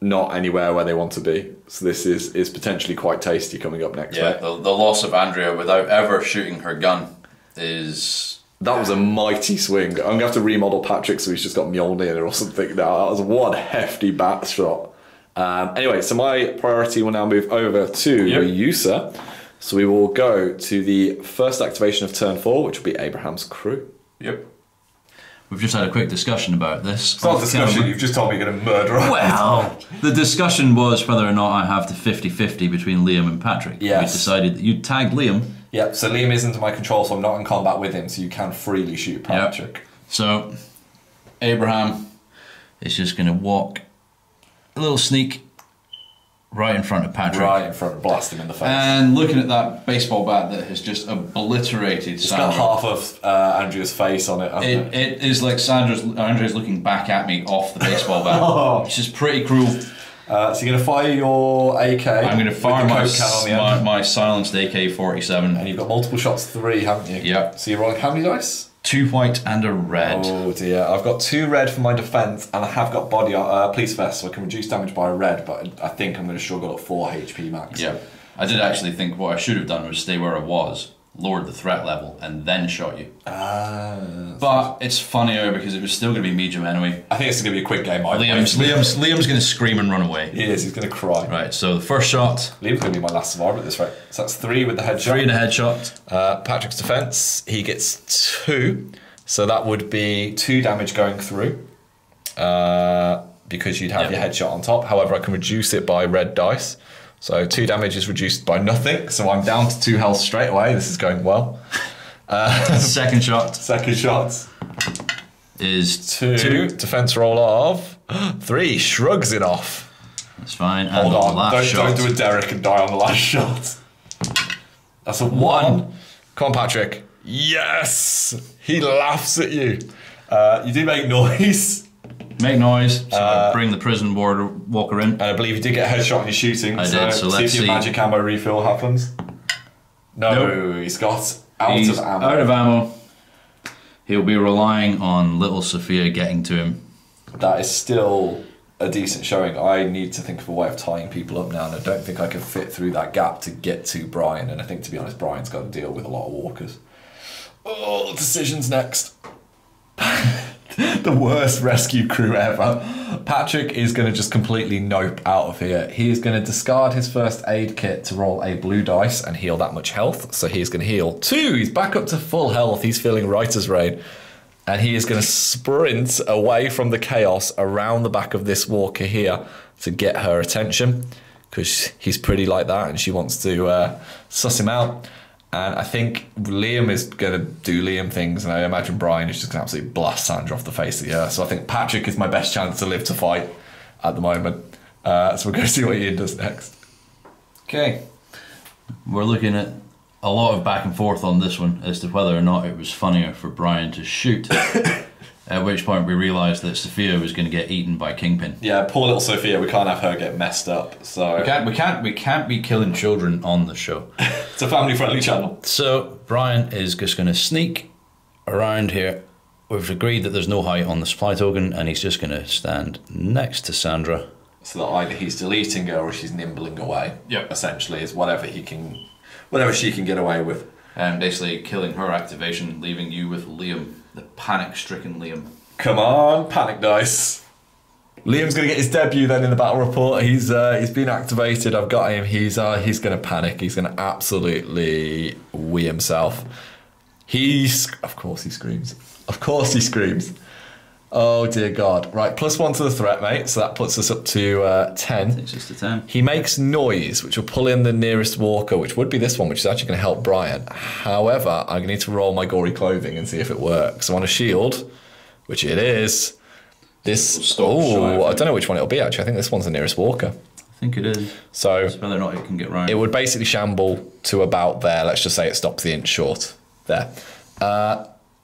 not anywhere where they want to be. So this is potentially quite tasty coming up next. Yeah, the loss of Andrea without ever shooting her gun is... That was a mighty swing. I'm going to have to remodel Patrick so he's just got Mjolnir or something now. That was one hefty bat shot. Anyway, so my priority will now move over to Yusa. So we will go to the first activation of turn 4, which will be Abraham's crew. Yep. We've just had a quick discussion about this. It's not a discussion, you've just told me you're going to murder us. Well, the discussion was whether or not I have the 50-50 between Liam and Patrick. Yes. We decided that you tagged Liam. Yep, so Liam is under my control, so I'm not in combat with him, so you can freely shoot Patrick. Yep. So, Abraham is just going to walk a little sneak right in front of Patrick. Right in front, blast him in the face. And looking at that baseball bat that has just obliterated It's Sandra. got half of Andrea's face on it. It is like Andrea's looking back at me off the baseball bat, which is pretty cruel. So you're going to fire your AK. I'm going to fire with the Coke can on the end. my silenced AK-47. And you've got multiple shots, 3, haven't you? Yep. So you're rolling how many dice? 2 white and a red. Oh dear, I've got 2 red for my defence, and I have got body police vest, so I can reduce damage by a red, but I think I'm going to struggle at 4 HP max. Yeah. I did actually think what I should have done was stay where I was, lowered the threat level, and then shot you. But it's funnier because it was still going to be medium anyway. I think it's going to be a quick game. Liam's going to scream and run away. He is, he's going to cry. Right, so the first shot. Liam's going to be my last survivor at this rate. So that's 3 with the headshot. 3 and a headshot. Patrick's defence, he gets 2. So that would be 2 damage going through. Because you'd have your headshot on top. However, I can reduce it by red dice. So 2 damage is reduced by nothing. So I'm down to 2 health straight away. This is going well. Second shot. Second shot is 2. Defense roll of 3. Shrugs it off. That's fine. Hold and on. Don't do a Derek and die on the last shot. That's a 1. Come on, Patrick. Yes! He laughs at you. You do make noise. Make noise, so bring the prison walker in. And I believe you did get a headshot in your shooting. I did, so let's see if your magic ammo refill happens. No, he's got out of ammo. Out of ammo. He'll be relying on little Sophia getting to him. That is still a decent showing. I need to think of a way of tying people up now, and I don't think I can fit through that gap to get to Brian. And I think, to be honest, Brian's got to deal with a lot of walkers. Oh, decisions next. The worst rescue crew ever. Patrick is going to just completely nope out of here. He is going to discard his first aid kit to roll a blue dice and heal that much health. So he's going to heal 2. He's back up to full health. He's feeling right as rain. And he is going to sprint away from the chaos around the back of this walker here to get her attention. because he's pretty like that and she wants to suss him out. And I think Liam is going to do Liam things, and I imagine Brian is just going to absolutely blast Sandra off the face of the earth. So I think Patrick is my best chance to live to fight at the moment. So we're going to see what Iain does next. Okay. We're looking at a lot of back and forth on this one as to whether or not it was funnier for Brian to shoot. At which point we realised that Sophia was going to get eaten by Kingpin. Yeah, poor little Sophia. We can't have her get messed up. So we can't be killing children on the show. It's a family-friendly channel. So Brian is just going to sneak around here. We've agreed that there's no height on the supply token, and he's just going to stand next to Sandra. So that either he's deleting her or she's nimbling away. Yep. Essentially, is whatever she can get away with. And basically killing her activation, leaving you with Liam, the panic-stricken Liam. Come on, panic dice. Liam's going to get his debut then in the battle report. He's been activated. I've got him. He's going to panic. He's going to absolutely wee himself. Of course he screams. Of course he screams. Oh dear God. Right, +1 to the threat, mate. So that puts us up to 10. Takes us to 10. He makes noise, which will pull in the nearest walker, which would be this one, which is actually going to help Brian. However, I'm going to need to roll my gory clothing and see if it works. So on a shield, which it is, this... Oh, I don't know which one it'll be, actually. I think this one's the nearest walker. I think it is. So it's whether or not it can get round. It would basically shamble to about there. Let's just say it stops the inch short. There.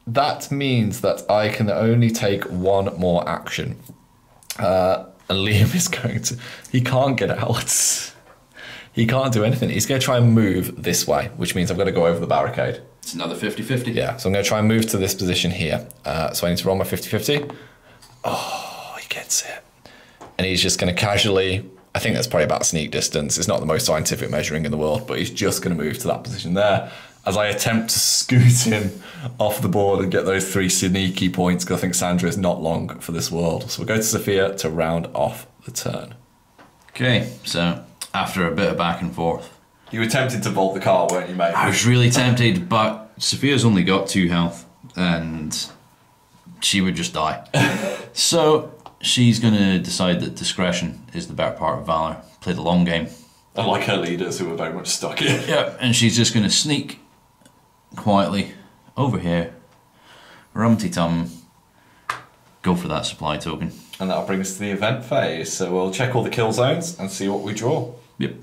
That means that I can only take one more action. And Liam is going to... He can't get out. He can't do anything. He's going to try and move this way, which means I've got to go over the barricade. It's another 50-50. Yeah, so I'm going to try and move to this position here. So I need to roll my 50-50. Oh, he gets it. And he's just going to casually... I think that's probably about sneak distance. It's not the most scientific measuring in the world, but he's just going to move to that position there as I attempt to scoot him off the board and get those 3 sneaky points, because I think Sandra is not long for this world. So we'll go to Sophia to round off the turn. Okay, so after a bit of back and forth. You were tempted to vault the car, weren't you, mate? I was really tempted, but Sophia's only got 2 health, and she would just die. So she's going to decide that discretion is the better part of valor. Play the long game. Unlike her leaders, who were very much stuck in. Yeah, and she's just going to sneak quietly over here, rumty-tum, go for that supply token. And that'll bring us to the event phase. So we'll check all the kill zones and see what we draw. Yep.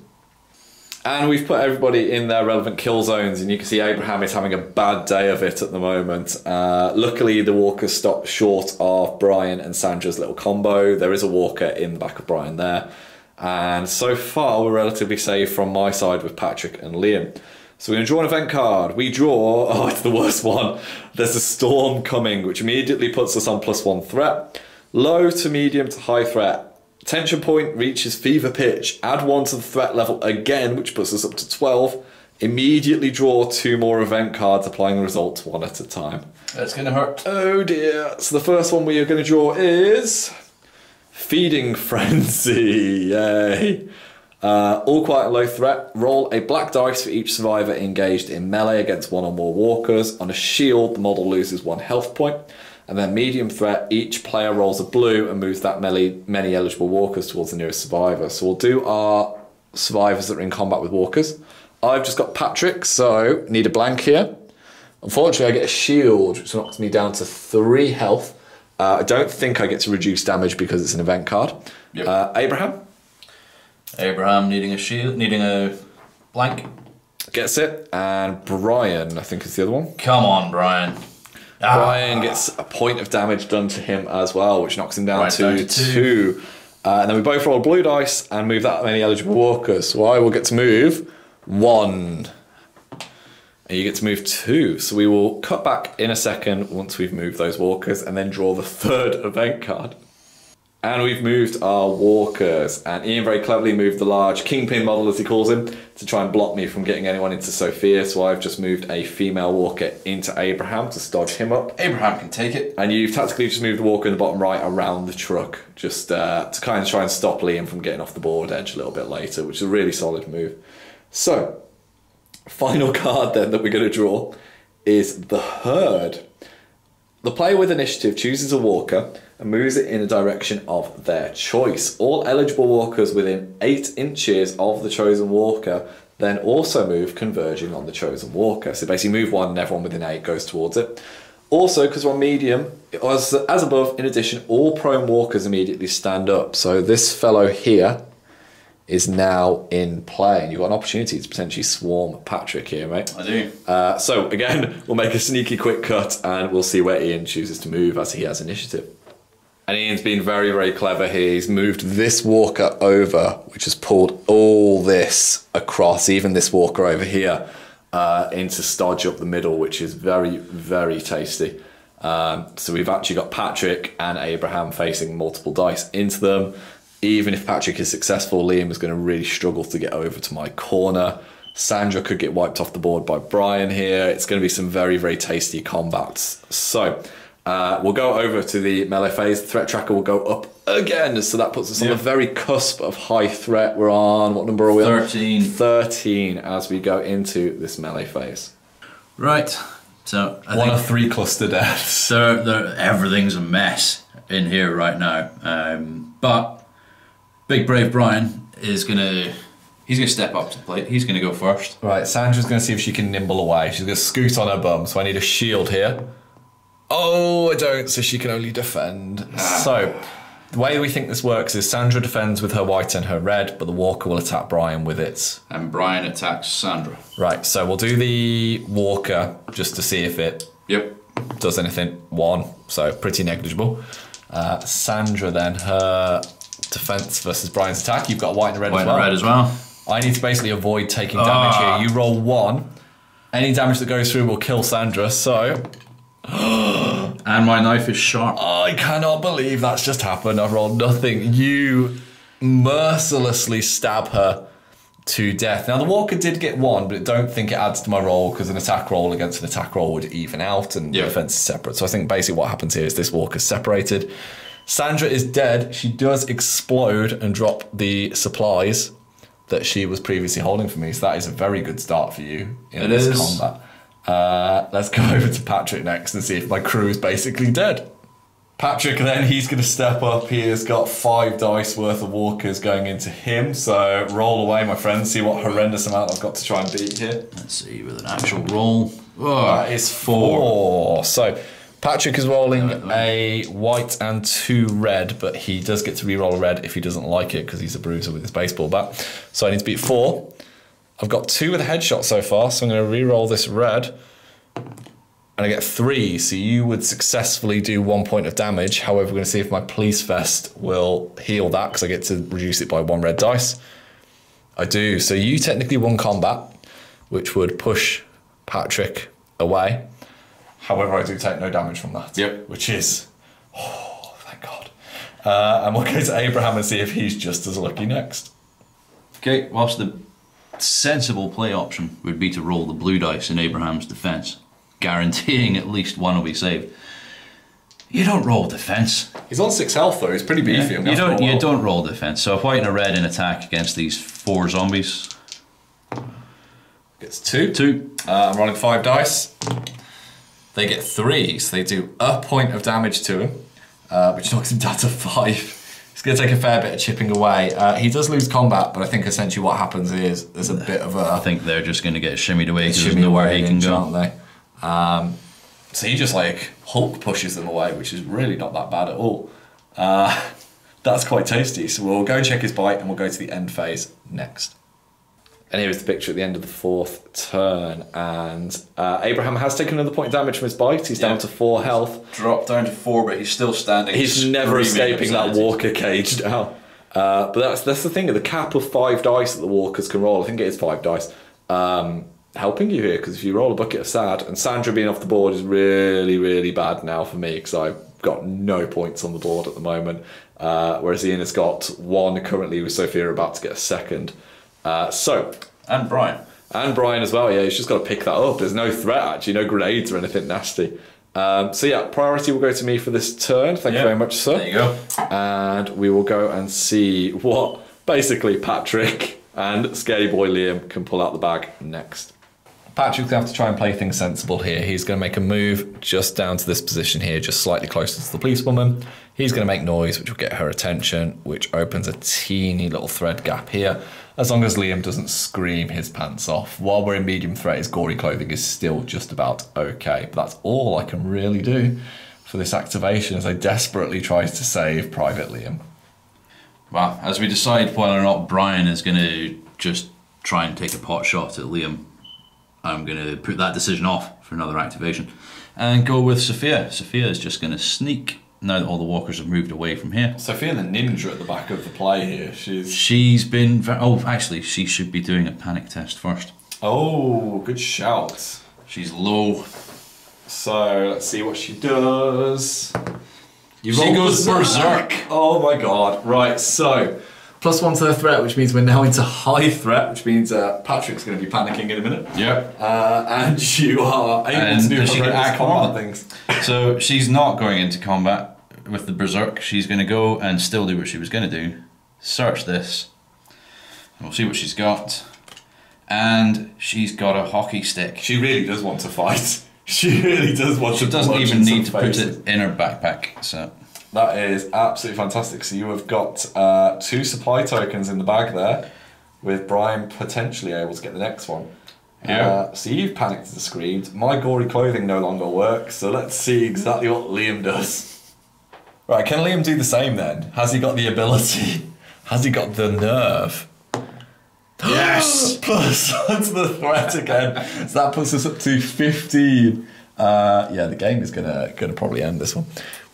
And we've put everybody in their relevant kill zones, and you can see Abraham is having a bad day of it at the moment. Luckily, the walkers stopped short of Brian and Sandra's little combo. There is a walker in the back of Brian there. And so far, we're relatively safe from my side with Patrick and Liam. So we're going to draw an event card. We draw... Oh, it's the worst one. There's a storm coming, which immediately puts us on +1 threat. Low to medium to high threat. Tension point reaches fever pitch. Add 1 to the threat level again, which puts us up to 12. Immediately draw 2 more event cards, applying the results 1 at a time. That's going to hurt. Oh dear. So the first one we are going to draw is... Feeding Frenzy. Yay. All quiet and low threat. Roll a black dice for each survivor engaged in melee against 1 or more walkers. On a shield, the model loses 1 health point. And then medium threat, each player rolls a blue and moves that many eligible walkers towards the nearest survivor. So we'll do our survivors that are in combat with walkers. I've just got Patrick, so need a blank here. Unfortunately, I get a shield, which knocks me down to 3 health. I don't think I get to reduce damage because it's an event card. Yep. Abraham? Abraham needing a shield, needing a blank. Gets it. And Brian, I think is the other one. Come on, Brian. Brian gets a point of damage done to him as well, which knocks him down to 2. And then we both roll blue dice and move that many eligible walkers. So I will get to move 1. And you get to move 2. So we will cut back in a second once we've moved those walkers and then draw the 3rd event card. And we've moved our walkers. And Iain very cleverly moved the large Kingpin model, as he calls him, to try and block me from getting anyone into Sophia. So I've just moved a female walker into Abraham to stodge him up. Abraham can take it. And you've tactically just moved the walker in the bottom right around the truck, just to kind of try and stop Liam from getting off the board edge a little bit later, which is a really solid move. So... final card then that we're going to draw is the Herd. The The player with initiative chooses a walker and moves it in a direction of their choice. All eligible walkers within 8 inches of the chosen walker then also move, converging on the chosen walker. So basically move one and everyone within 8 goes towards it. Also, because we're on medium, as above, in addition, all prone walkers immediately stand up. So this fellow here is now in play, and you've got an opportunity to potentially swarm Patrick here, mate. I do. So again, we'll make a sneaky quick cut and we'll see where Iain chooses to move as he has initiative. And Ian's been very, very clever here. He's moved this walker over, which has pulled all this across, even this walker over here, into stodge up the middle, which is very, very tasty. So we've actually got Patrick and Abraham facing multiple dice into them. Even if Patrick is successful, Liam is going to really struggle to get over to my corner. Sandra could get wiped off the board by Brian here. It's going to be some very, very tasty combats. So we'll go over to the melee phase. The threat tracker will go up again. So that puts us on the very cusp of high threat. We're on, what number are we on? 13. 13 as we go into this melee phase. Right. So I One think of 3 cluster deaths. everything's a mess in here right now. But Big Brave Brian is he's gonna step up to the plate. He's gonna go first. Right, Sandra's going to see if she can nimble away. She's going to scoot on her bum, so I need a shield here. Oh, I don't, so she can only defend. So, the way we think this works is Sandra defends with her white and her red, but the walker will attack Brian with it. And Brian attacks Sandra. Right, so we'll do the walker just to see if it does anything. 1, so pretty negligible. Sandra then, her defense versus Brian's attack. You've got white and red White as well. and red as well. I need to basically avoid taking damage here. You roll 1. Any damage that goes through will kill Sandra, so... And my knife is sharp. I cannot believe that's just happened. I've rolled nothing. You mercilessly stab her to death. Now, the walker did get 1, but I don't think it adds to my roll because an attack roll against an attack roll would even out and the defense is separate. So I think basically what happens here is this walker's separated. Sandra is dead. She does explode and drop the supplies that she was previously holding for me. So that is a very good start for you in this combat. Let's go over to Patrick next and see if my crew is basically dead. Patrick then, he's going to step up. He has got 5 dice worth of walkers going into him. So roll away, my friend. See what horrendous amount I've got to try and beat here. Let's see with an actual roll. That is 4. So Patrick is rolling a white and 2 red, but he does get to re-roll a red if he doesn't like it because he's a bruiser with his baseball bat. So I need to beat 4. I've got 2 with a headshot so far, so I'm going to re-roll this red. And I get 3, so you would successfully do 1 point of damage. However, we're going to see if my police vest will heal that because I get to reduce it by 1 red dice. I do. So you technically won combat, which would push Patrick away. However, I do take no damage from that. Which is, oh, thank God. And we'll go to Abraham and see if he's just as lucky next. Okay, whilst the sensible play option would be to roll the blue dice in Abraham's defense, guaranteeing at least 1 will be saved. You don't roll defense. He's on 6 health though, he's pretty beefy. You don't roll defense. So a white and a red in attack against these 4 zombies. Gets 2. 2. I'm rolling 5 dice. They get 3, so they do a point of damage to him, which knocks him down to 5. It's going to take a fair bit of chipping away. He does lose combat, but I think essentially what happens is there's a bit of a... I think they're just going to get shimmied away because there's nowhere he can go. Aren't they? So he just like Hulk pushes them away, which is really not that bad at all. That's quite tasty. So we'll go and check his bite and we'll go to the end phase next. And here's the picture at the end of the 4th turn. And Abraham has taken another point of damage from his bite. He's down to 4 health. Dropped down to 4, but he's still standing. He's never escaping that walker cage now. But that's the thing. The cap of 5 dice that the walkers can roll, I think it is 5 dice, helping you here. Because if you roll a bucket of sad, and Sandra being off the board is really, really bad now for me because I've got no points on the board at the moment. Whereas Iain has got 1 currently with Sophia about to get a 2nd. And Brian. And Brian as well, yeah, he's just got to pick that up. There's no threat, actually, no grenades or anything nasty. So yeah, priority will go to me for this turn. Thank you very much, sir. There you go. And we will go and see what basically Patrick and Scary Boy Liam can pull out the bag next. Patrick's going to have to try and play things sensible here. He's going to make a move just down to this position here, just slightly closer to the policewoman. He's going to make noise, which will get her attention, which opens a teeny little thread gap here, as long as Liam doesn't scream his pants off. While we're in medium threat, his gory clothing is still just about okay. But that's all I can really do for this activation as I desperately try to save Private Liam. Well, as we decide whether or not Brian is going to just try and take a pot shot at Liam, I'm going to put that decision off for another activation and go with Sophia. Sophia is just going to sneak now that all the walkers have moved away from here. Sophia the ninja at the back of the play here. She's been... Oh, actually, she should be doing a panic test first. Oh, good shout. She's low. So, let's see what she does. She goes berserk. Oh my god. Right, so... +1 to the threat, which means we're now into high threat, which means Patrick's going to be panicking in a minute. Yep. And you are able to do horrendous combat things. So she's not going into combat with the berserk. She's going to go and still do what she was going to do. Search this. And we'll see what she's got. And she's got a hockey stick. She really does want to fight. She really does want to. She doesn't even need to put it in her backpack. So. That is absolutely fantastic. So you have got 2 supply tokens in the bag there, with Brian potentially able to get the next one. Yeah. So you've panicked and screamed. My gory clothing no longer works, so let's see exactly what Liam does. Right, can Liam do the same then? Has he got the ability? Has he got the nerve? Yes! +1 to the threat again. So that puts us up to 15. Yeah, the game is gonna probably end this one.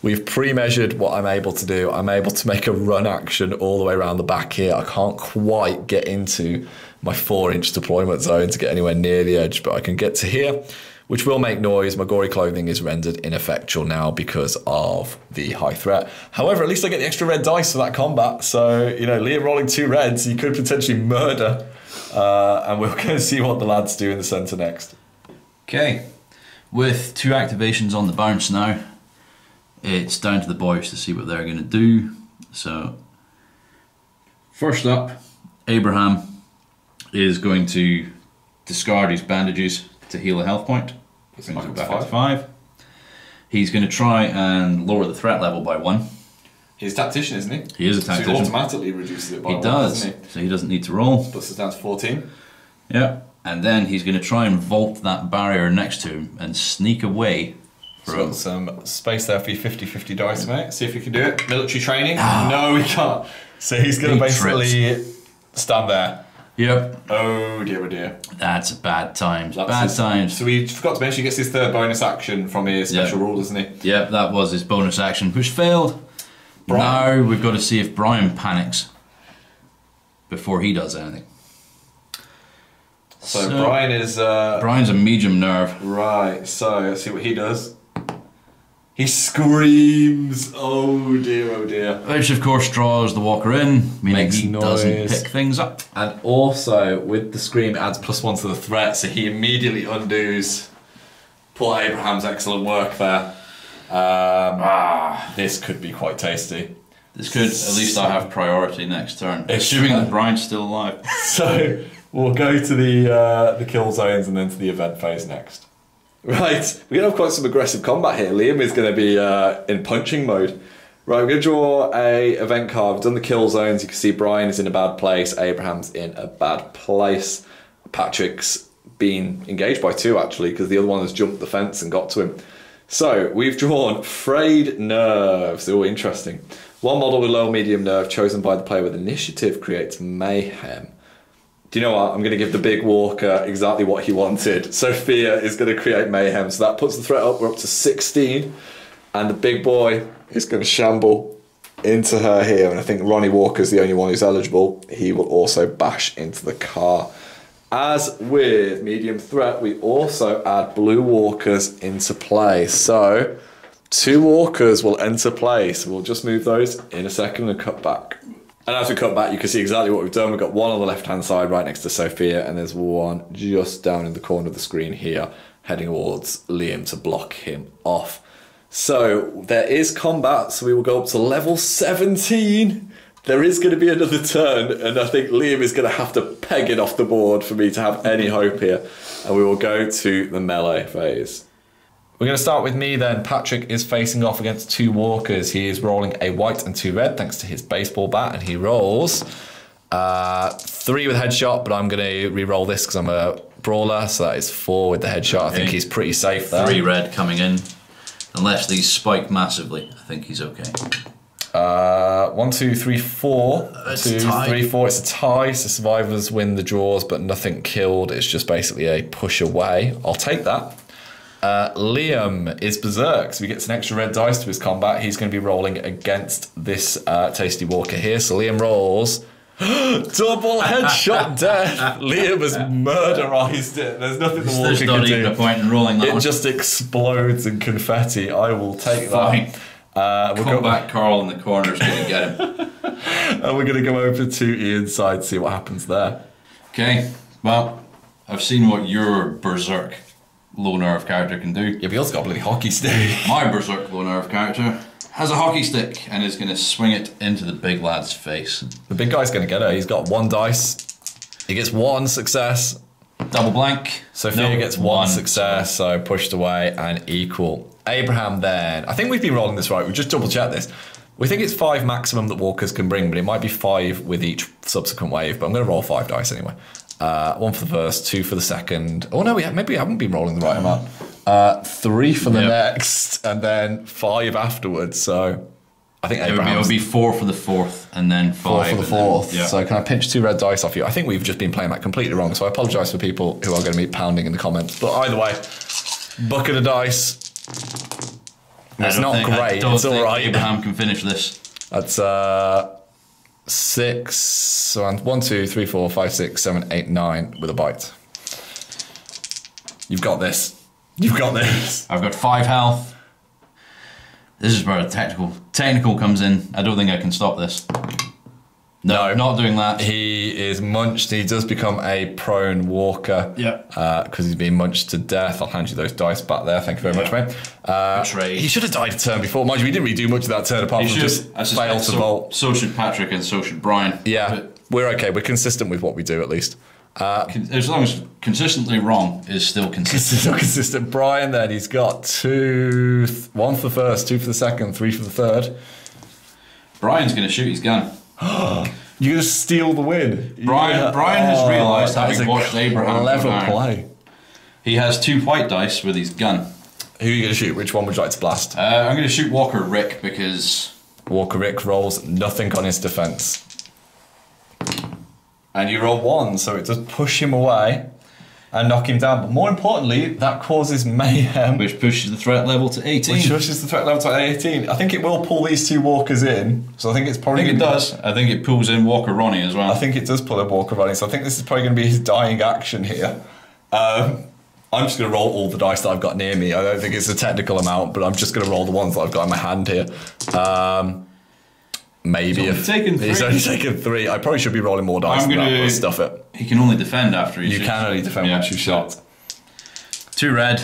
We've pre-measured what I'm able to do. I'm able to make a run action all the way around the back here. I can't quite get into my 4-inch deployment zone to get anywhere near the edge, but I can get to here, which will make noise. My gory clothing is rendered ineffectual now because of the high threat. However, at least I get the extra red dice for that combat. So, you know, Liam rolling 2 reds, he could potentially murder. And we're going to see what the lads do in the centre next. Okay, with 2 activations on the bounce now, it's down to the boys to see what they're going to do. So, first up, Abraham is going to discard his bandages to heal a health point. Brings it back up to 5. He's going to try and lower the threat level by 1. He's a tactician, isn't he? He is a tactician. So he automatically reduces it by 1, does, doesn't he? So he doesn't need to roll. Puts us down to 14. Yeah, and then he's going to try and vault that barrier next to him and sneak away. So got some space there for your 50-50 dice, mate. See if you can do it. Military training? No, we can't. So he's going to basically stand there. Yep. Oh dear, oh dear. That's bad times. Bad times. So we forgot to mention he gets his 3rd bonus action from his special rule, doesn't he? Yep, that was his bonus action, which failed. Brian. Now we've got to see if Brian panics before he does anything. So Brian is... Brian's a medium nerve. Right, so let's see what he does. He screams, oh dear. Which of course draws the walker in, meaning he doesn't pick things up. And also, with the scream, it adds +1 to the threat, so he immediately undoes poor Abraham's excellent work there. This could be quite tasty. This could, at least I have priority next turn, assuming that Brian's still alive. So, we'll go to the kill zones and then to the event phase next. Right, we're going to have quite some aggressive combat here. Liam is going to be in punching mode. Right, we're going to draw a event card. We've done the kill zones. You can see Brian is in a bad place. Abraham's in a bad place. Patrick's been engaged by 2, actually, because the other one has jumped the fence and got to him. So, we've drawn frayed nerves. Oh, interesting. One model with low medium nerve chosen by the player with initiative creates mayhem. Do you know what? I'm going to give the big walker exactly what he wanted. Sophia is going to create mayhem. So that puts the threat up. We're up to 16. And the big boy is going to shamble into her here. And I think Ronnie Walker's the only one who's eligible. He will also bash into the car. As with medium threat, we also add blue walkers into play. So 2 walkers will enter play. So we'll just move those in a second and cut back. And as we cut back, you can see exactly what we've done. We've got one on the left-hand side right next to Sophia, and there's one just down in the corner of the screen here, heading towards Liam to block him off. So there is combat, so we will go up to level 17. There is going to be another turn, and I think Liam is going to have to peg it off the board for me to have any hope here. And we will go to the melee phase. We're going to start with me then. Patrick is facing off against 2 walkers. He is rolling a white and 2 red thanks to his baseball bat, and he rolls 3 with headshot, but I'm going to re-roll this because I'm a brawler, so that is 4 with the headshot. I think he's pretty safe there. 3 red coming in. Unless these spike massively, I think he's okay. 1, 2, 3, 4. It's 2, a tie. 3, 4. It's a tie, so survivors win the draws, but nothing killed. It's just basically a push away. I'll take that. Liam is berserk, so he gets an extra red dice to his combat. He's going to be rolling against this tasty walker here. So Liam rolls double headshot death. Liam has murderized it. There's nothing the walker There's can not do. even a point in rolling that It one. just explodes in confetti. I will take Fine. that. We'll go Combat Carl in the corner is going to get him. and we're going to go over to Iain's side, see what happens there. Okay, well, I've seen what your berserk low nerve character can do. Yeah, but he also got a bloody hockey stick. My berserk low nerve character has a hockey stick and is going to swing it into the big lad's face. The big guy's going to get it. He's got 1 dice. He gets 1 success. Double blank. Sophia gets 1 success, so pushed away and equal. Abraham then. I think we've been rolling this right. We just double checked this. We think it's 5 maximum that walkers can bring, but it might be 5 with each subsequent wave. But I'm going to roll 5 dice anyway. 1 for the first, 2 for the second. Oh no, maybe we haven't been rolling the right amount. 3 for the next, and then 5 afterwards. So I think It would be 4 for the 4th, and then 5 4 for the 4th. Yeah. So can I pinch 2 red dice off you? I think we've just been playing that completely wrong. So I apologise for people who are going to be pounding in the comments. But either way, bucket of dice. It's not great. It's all right. Abraham can finish this. That's 6. So 1, 2, 3, 4, 5, 6, 7, 8, 9 with a bite. You've got this. You've got this. I've got 5 health. This is where the technical comes in. I don't think I can stop this. No, not doing that. He is munched. He does become a prone walker. Yeah. Because he's being munched to death. I'll hand you those dice back there. Thank you very much, mate. Betrayed. He should have died a turn before. Mind you, we didn't really do much of that turn apart from just fail to vault. So should Patrick and so should Brian. Yeah, But we're okay. We're consistent with what we do at least. as long as consistently wrong is still consistent. Still consistent. Brian then, he's got 2, 1 for the first, 2 for the second, 3 for the third. Brian's going to shoot his gun. You're going to steal the win. Brian has realised, that having is a watched Abraham clever go down, play. he has 2 white dice with his gun. Who are you going to shoot? Which one would you like to blast? I'm going to shoot Walker Rick because... Walker Rick rolls nothing on his defence. And you roll 1, so it does push him away and knock him down. But more importantly, that causes mayhem. Which pushes the threat level to 18. Which pushes the threat level to 18. I think it will pull these 2 walkers in. So I think it's probably... I think it does. I think it pulls in Walker Ronnie as well. I think it does pull in Walker running. So I think this is probably going to be his dying action here. I'm just going to roll all the dice that I've got near me. I don't think it's a technical amount, but I'm just going to roll the ones that I've got in my hand here. Maybe He's only taken 3. I probably should be rolling more dice than that, but stuff it. He can only defend after he You shoots. can only defend once you shot. 2 red.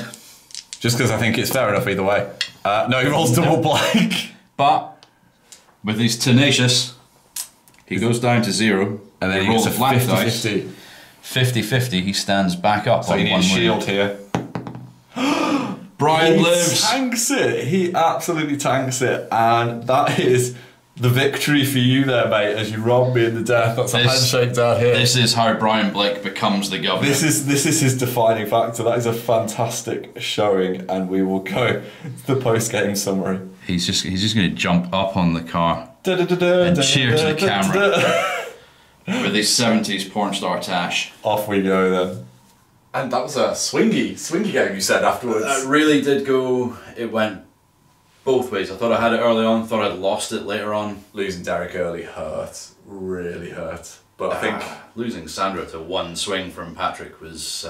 Just because I think it's fair enough either way. No, he rolls double blank. But with his tenacious, he goes down to 0. And then he rolls gets a black 50-50. 50-50, he stands back up So on you need one a shield wing. here. Brian He lives. tanks it. He absolutely tanks it. And that is the victory for you there, mate, as you rob me in the death. That's a handshake down here. This is how Brian Blake becomes the governor. This is his defining factor. That is a fantastic showing, and we will go to the post-game summary. He's just going to jump up on the car and cheer to the camera with his 70s porn star tash. Off we go then. And that was a swingy game you said afterwards. It really did go. It went both ways. I thought I had it early on. Thought I'd lost it later on. Losing Derek early hurt, really hurt. But I think losing Sandra to 1 swing from Patrick was.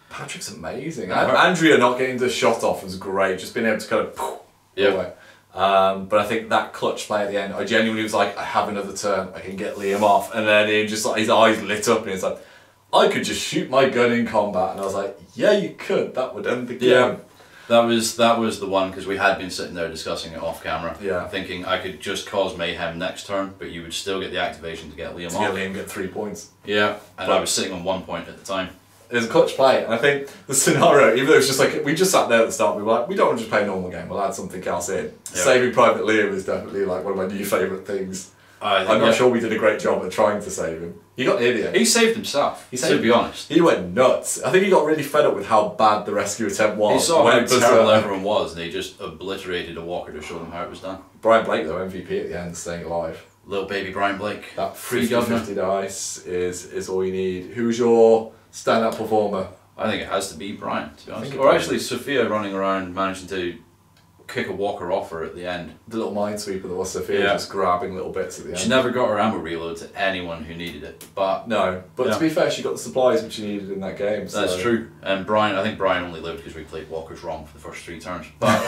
Patrick's amazing. Andrea not getting the shot off was great. Just being able to kind of away. But I think that clutch play at the end, I genuinely was like, I have another turn. I can get Liam off, and then he just like his eyes lit up, and he's like, I could just shoot my gun in combat, and I was like, yeah, you could. That would end the game. That was the one, because we had been sitting there discussing it off camera. Yeah. Thinking I could just cause mayhem next turn, but you would still get the activation to get Liam To off. get Liam get 3 points. Yeah, and I was sitting on 1 point at the time. It was a clutch play, and I think the scenario, even though it's just like, we just sat there at the start, we were like, we don't want to just play a normal game, we'll add something else in. Yeah. Saving Private Liam is definitely like one of my new favourite things. I'm not sure we did a great job at trying to save him. He got near the end. He saved himself, to be honest. He went nuts. I think he got really fed up with how bad the rescue attempt was. He saw how terrible everyone was, and he just obliterated a walker to show them how it was done. Brian Blake, though, MVP at the end, staying alive. Little baby Brian Blake. That free governor 50 dice is all you need. Who's your standout performer? I think it has to be Brian, to be honest. Or Or actually Sophia running around managing to kick a walker off her at the end. The little minesweeper that was Sophia, just grabbing little bits at the end. She never got her ammo reload to anyone who needed it, but no. But to be fair, she got the supplies which she needed in that game. So. That's true. And Brian, I think Brian only lived because we played walkers wrong for the first 3 turns. But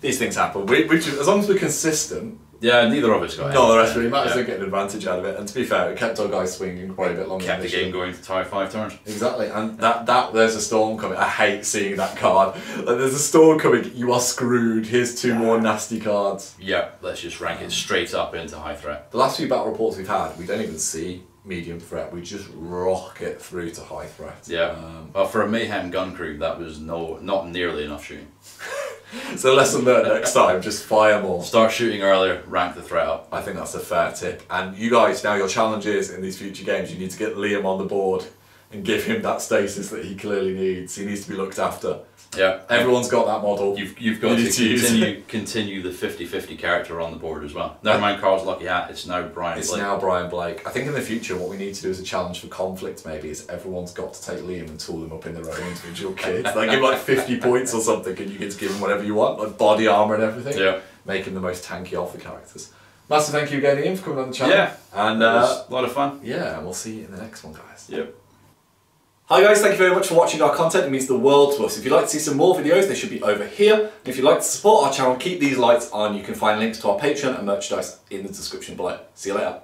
these things happen. We as long as we're consistent. Yeah, neither of us got it. No, the rest really matters. They get an advantage out of it. And to be fair, it kept our guys swinging quite a bit longer. Kept the game going to tie 5 turns. Exactly, and that there's a storm coming. I hate seeing that card. Like, there's a storm coming. You are screwed. Here's 2 more nasty cards. Yeah, let's just rank it straight up into high threat. The last few battle reports we've had, we don't even see medium threat. We just rock it through to high threat. Yeah. Well, for a mayhem gun crew, that was not nearly enough shooting. So lesson learned next time, just fire more. Start shooting earlier, rank the threat up. I think that's a fair tip. And you guys, now your challenge is, in these future games, you need to get Liam on the board and give him that status that he clearly needs. He needs to be looked after. Yeah. Everyone's got that model. You've got to continue the 50-50 character on the board as well. Never mind Carl's lucky hat, it's now Brian Blake. It's now Brian Blake. I think in the future what we need to do as a challenge for conflict maybe is everyone's got to take Liam and tool him up in their own individual kits. Like give him like 50 points or something and you get to give him whatever you want, like body armour and everything. Yeah. Make him the most tanky of the characters. Massive thank you again Ian for coming on the channel. Yeah. And it was a lot of fun. Yeah, and we'll see you in the next one guys. Yep. Hi guys, thank you very much for watching our content. It means the world to us. If you'd like to see some more videos, they should be over here. And if you'd like to support our channel, keep these lights on. You can find links to our Patreon and merchandise in the description below. See you later.